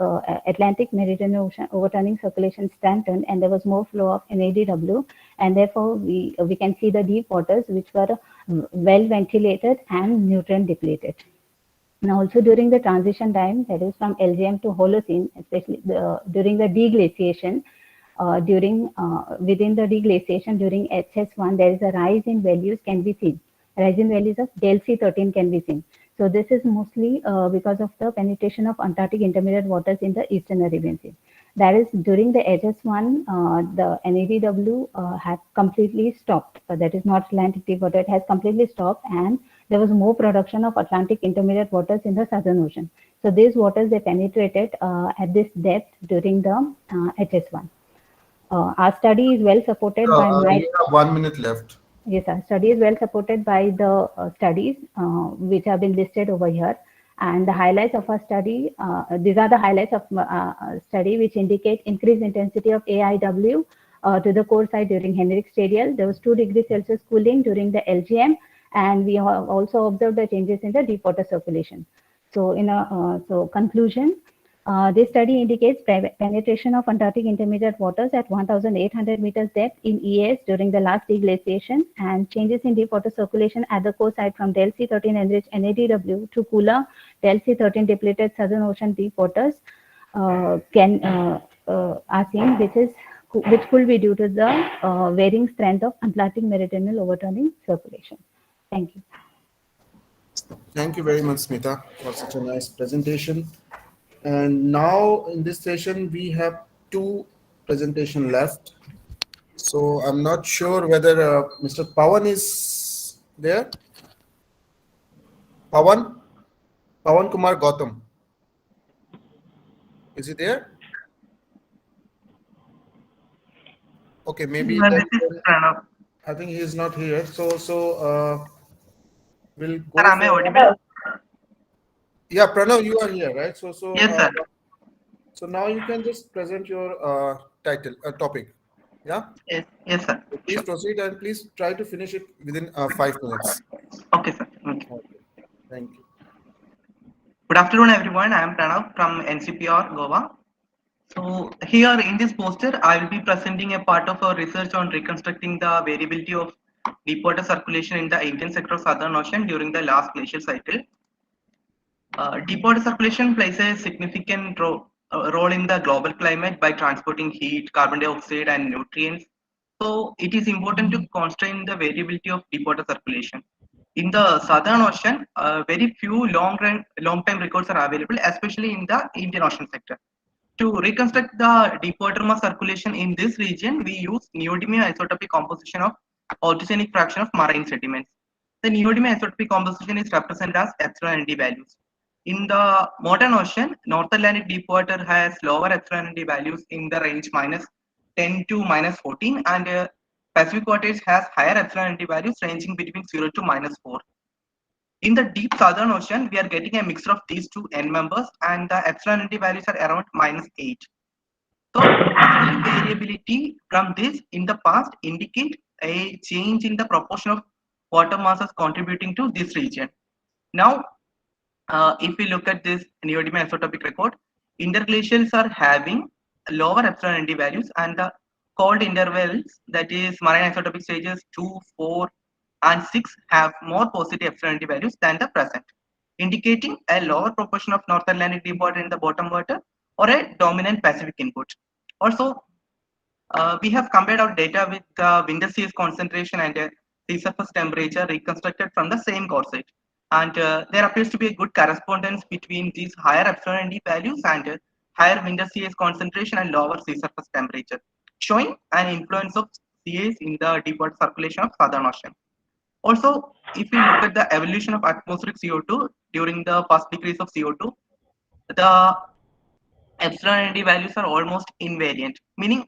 Atlantic meridional ocean overturning circulation strengthened, and there was more flow of NADW, and therefore we can see the deep waters which were well ventilated and nutrient depleted. Now also during the transition time, that is from LGM to Holocene, especially during the deglaciation, within the deglaciation during HS1, there is a rise in values can be seen. Rise in values of Del C13 can be seen. So this is mostly because of the penetration of Antarctic intermediate waters in the Eastern Arabian Sea. That is, during the HS1, the NADW had completely stopped. That is not Atlantic deep water, it has completely stopped, and there was more production of Atlantic intermediate waters in the Southern Ocean. So these waters, they penetrated at this depth during the HS1. Our study is well supported by my... We have 1 minute left. Yes, our study is well supported by the studies which have been listed over here. And the highlights of our study, these are the highlights of study which indicate increased intensity of AIW to the core site during Henrik's radial. There was 2 degrees Celsius cooling during the LGM, and we have also observed the changes in the deep water circulation. So in a conclusion, this study indicates penetration of Antarctic intermediate waters at 1,800 meters depth in EAS during the last deglaciation, and changes in deep water circulation at the core site from Del C13 enriched NADW to cooler Del C13 depleted Southern Ocean deep waters are seen, which could be due to the varying strength of Atlantic meridional overturning circulation. Thank you. Thank you very much, Smita, for such a nice presentation. And now in this session, we have 2 presentations left. So I'm not sure whether Mr. Pawan is there. Pawan Kumar Gautam. Is he there? Okay, maybe I think he is not here. So we'll go. Sir, am I audible? Yeah, Pranav, you are here, right? So Yes, sir. So now you can just present your topic. Yeah. Yes, sir. Please proceed and please try to finish it within 5 minutes. Okay, sir. Okay. Thank you. Good afternoon, everyone. I am Pranav from NCPR Goa. So here in this poster, I will be presenting a part of our research on reconstructing the variability of deep water circulation in the Indian sector of Southern Ocean during the last glacial cycle. Deep water circulation plays a significant role in the global climate by transporting heat, carbon dioxide, and nutrients. So it is important to constrain the variability of deep water circulation. In the Southern Ocean, very few long-time records are available, especially in the Indian Ocean sector. To reconstruct the deep water mass circulation in this region, we use neodymium isotopic composition of orogenic fraction of marine sediments. The neodymium isotopic composition is represented as epsilon ND values. In the modern ocean, North Atlantic deep water has lower epsilon ND values in the range -10 to -14, and Pacific waters has higher epsilon ND values ranging between 0 to -4. In the deep Southern Ocean, we are getting a mixture of these 2 N members, and the epsilon ND values are around -8. So variability from this in the past indicate a change in the proportion of water masses contributing to this region. Now, if we look at this neodymium isotopic record, interglacials are having lower epsilon ND values, and the cold intervals, that is marine isotopic stages 2, 4, and 6 have more positive epsilon ND values than the present, indicating a lower proportion of North Atlantic deep water in the bottom water or a dominant Pacific input. Also, we have compared our data with the winter seas concentration and sea surface temperature reconstructed from the same core site. And there appears to be a good correspondence between these higher epsilon ND values and higher winter CS concentration and lower sea surface temperature, showing an influence of CAs in the deep water circulation of Southern Ocean. Also, if we look at the evolution of atmospheric CO2 during the first decrease of CO2, the epsilon ND values are almost invariant, meaning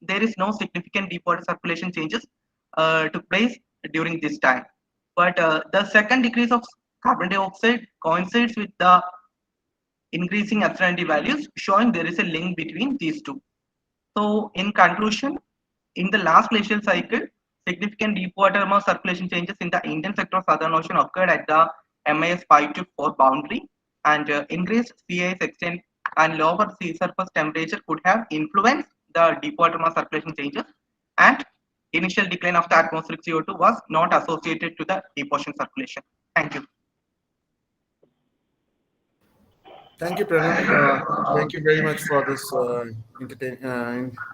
there is no significant deep water circulation changes took place during this time. But the second decrease of carbon dioxide coincides with the increasing epsilon ND values, showing there is a link between these 2. So in conclusion, in the last glacial cycle, significant deep water mass circulation changes in the Indian sector of Southern Ocean occurred at the MIS 5 to 4 boundary, and increased sea ice extent and lower sea surface temperature could have influenced the deep water mass circulation changes, and initial decline of the atmospheric CO2 was not associated to the deep ocean circulation. Thank you. Thank you, Pranav. Thank you very much for this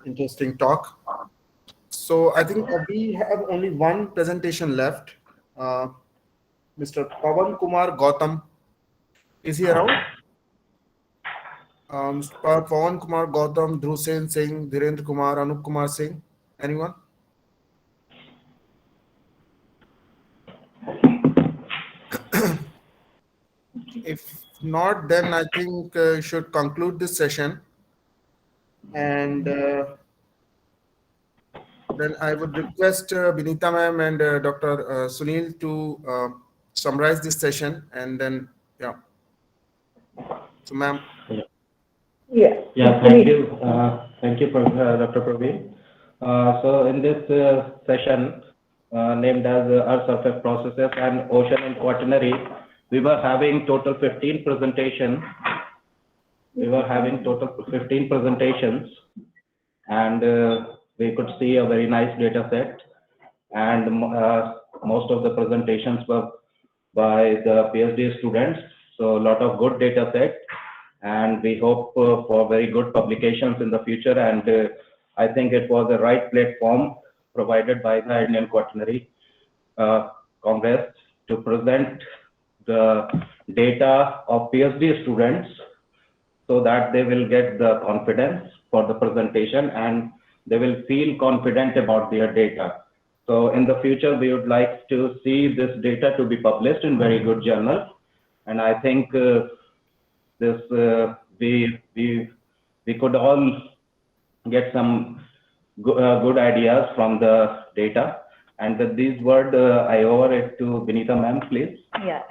interesting talk. So I think we have only one presentation left. Mr. Pawan Kumar Gautam, is he around? Mr. Pawan Kumar Gautam, Dhrusen Singh, Dhirendra Kumar, Anup Kumar Singh, anyone? If not, then I think we should conclude this session. And then I would request Binita ma'am and Dr. Sunil to summarize this session, and then, yeah. So, ma'am. Yeah. Yeah, thank you. Thank you, Dr. Praveen. So in this session, named as Earth Surface Processes and Ocean and Quaternary, we were having total 15 presentations. And we could see a very nice data set. And most of the presentations were by the PhD students. So a lot of good data set. And we hope for very good publications in the future. And I think it was the right platform provided by the Indian Quaternary Congress to present the data of PhD students so that they will get the confidence for the presentation and they will feel confident about their data. So in the future, we would like to see this data to be published in very good journal. And I think we could all get some good ideas from the data. And with these words, I over it to Vinita ma'am, please. Yeah.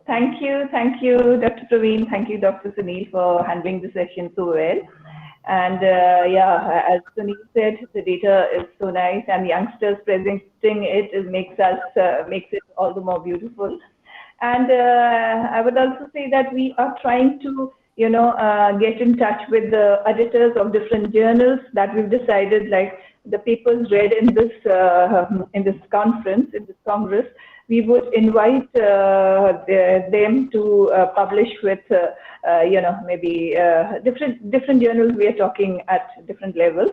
Thank you, Dr. Praveen. Thank you, Dr. Sunil, for handling the session so well. And yeah, as Sunil said, the data is so nice, and youngsters presenting it makes it all the more beautiful. And I would also say that we are trying to, get in touch with the editors of different journals that we've decided, like the papers read in this conference, in this congress, we would invite them to publish with, maybe different journals. We are talking at different levels.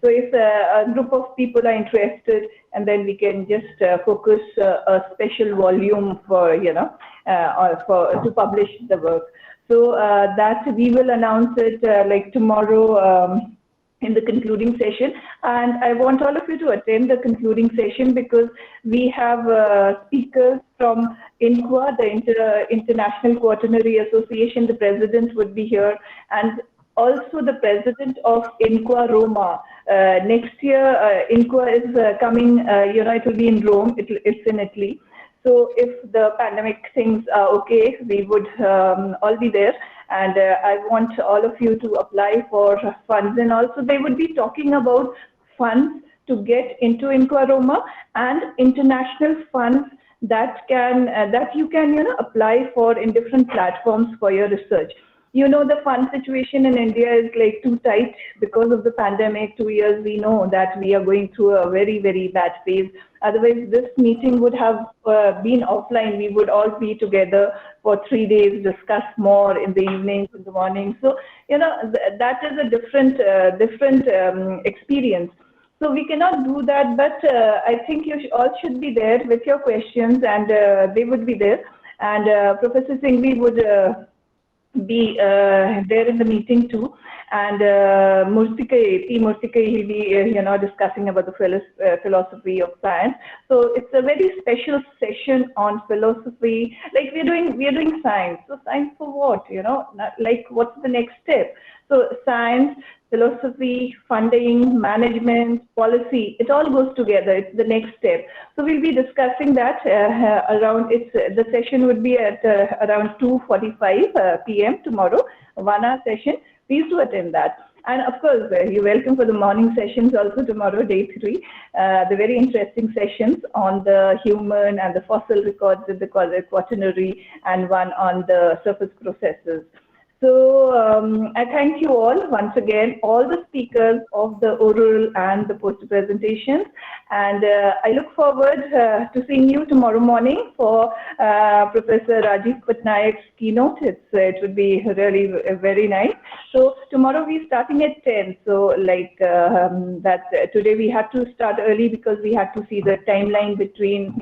So if a group of people are interested, and then we can just focus a special volume for, to publish the work. So that we will announce it like tomorrow in the concluding session. And I want all of you to attend the concluding session because we have speakers from INQUA, the International Quaternary Association. The president would be here, and also the president of INQUA Roma. Next year, INQUA is coming, it will be in Rome, it's in Italy. So if the pandemic things are okay, we would all be there. And I want all of you to apply for funds. And also they would be talking about funds to get into INQUA Roma and international funds that you can apply for in different platforms for your research. The fund situation in India is like too tight because of the pandemic. 2 years, we know that we are going through a very, very bad phase. Otherwise, this meeting would have been offline. We would all be together for 3 days, discuss more in the evenings, in the morning. So, that is a different experience. So we cannot do that, but I think you all should be there with your questions, and they would be there. And Professor Singhvi would be there in the meeting too, and Murthy, he'll be discussing about the philosophy of science. So it's a very special session on philosophy. Like we are doing science. So science for what? Like what's the next step? So science, philosophy, funding, management, policy, it all goes together. It's the next step. So we'll be discussing that the session would be at around 2:45 p.m. tomorrow, 1 hour session. Please do attend that. And of course, you're welcome for the morning sessions also tomorrow, day 3. The very interesting sessions on the human and the fossil records in the quaternary, and one on the surface processes. So I thank you all once again, all the speakers of the oral and the poster presentations. And I look forward to seeing you tomorrow morning for Professor Rajiv Patnaik's keynote. It would be really very nice. So tomorrow we're starting at 10. So like today we had to start early because we had to see the timeline between,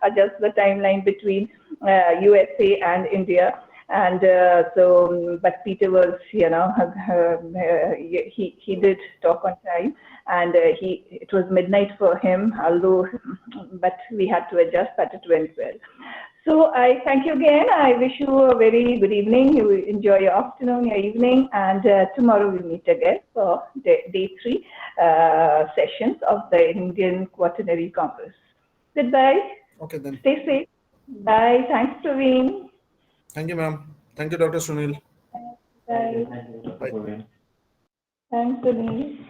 adjust the timeline between USA and India. And but Peter was, he did talk on time, and it was midnight for him, but we had to adjust, but it went well. So I thank you again. I wish you a very good evening. You enjoy your afternoon, your evening, and tomorrow we'll meet again for day 3 sessions of the Indian Quaternary Congress. Goodbye. Okay then. Stay safe. Bye. Thanks, Praveen. Thank you, ma'am. Thank you, Dr. Sunil. Bye. Bye. Thanks, Sunil.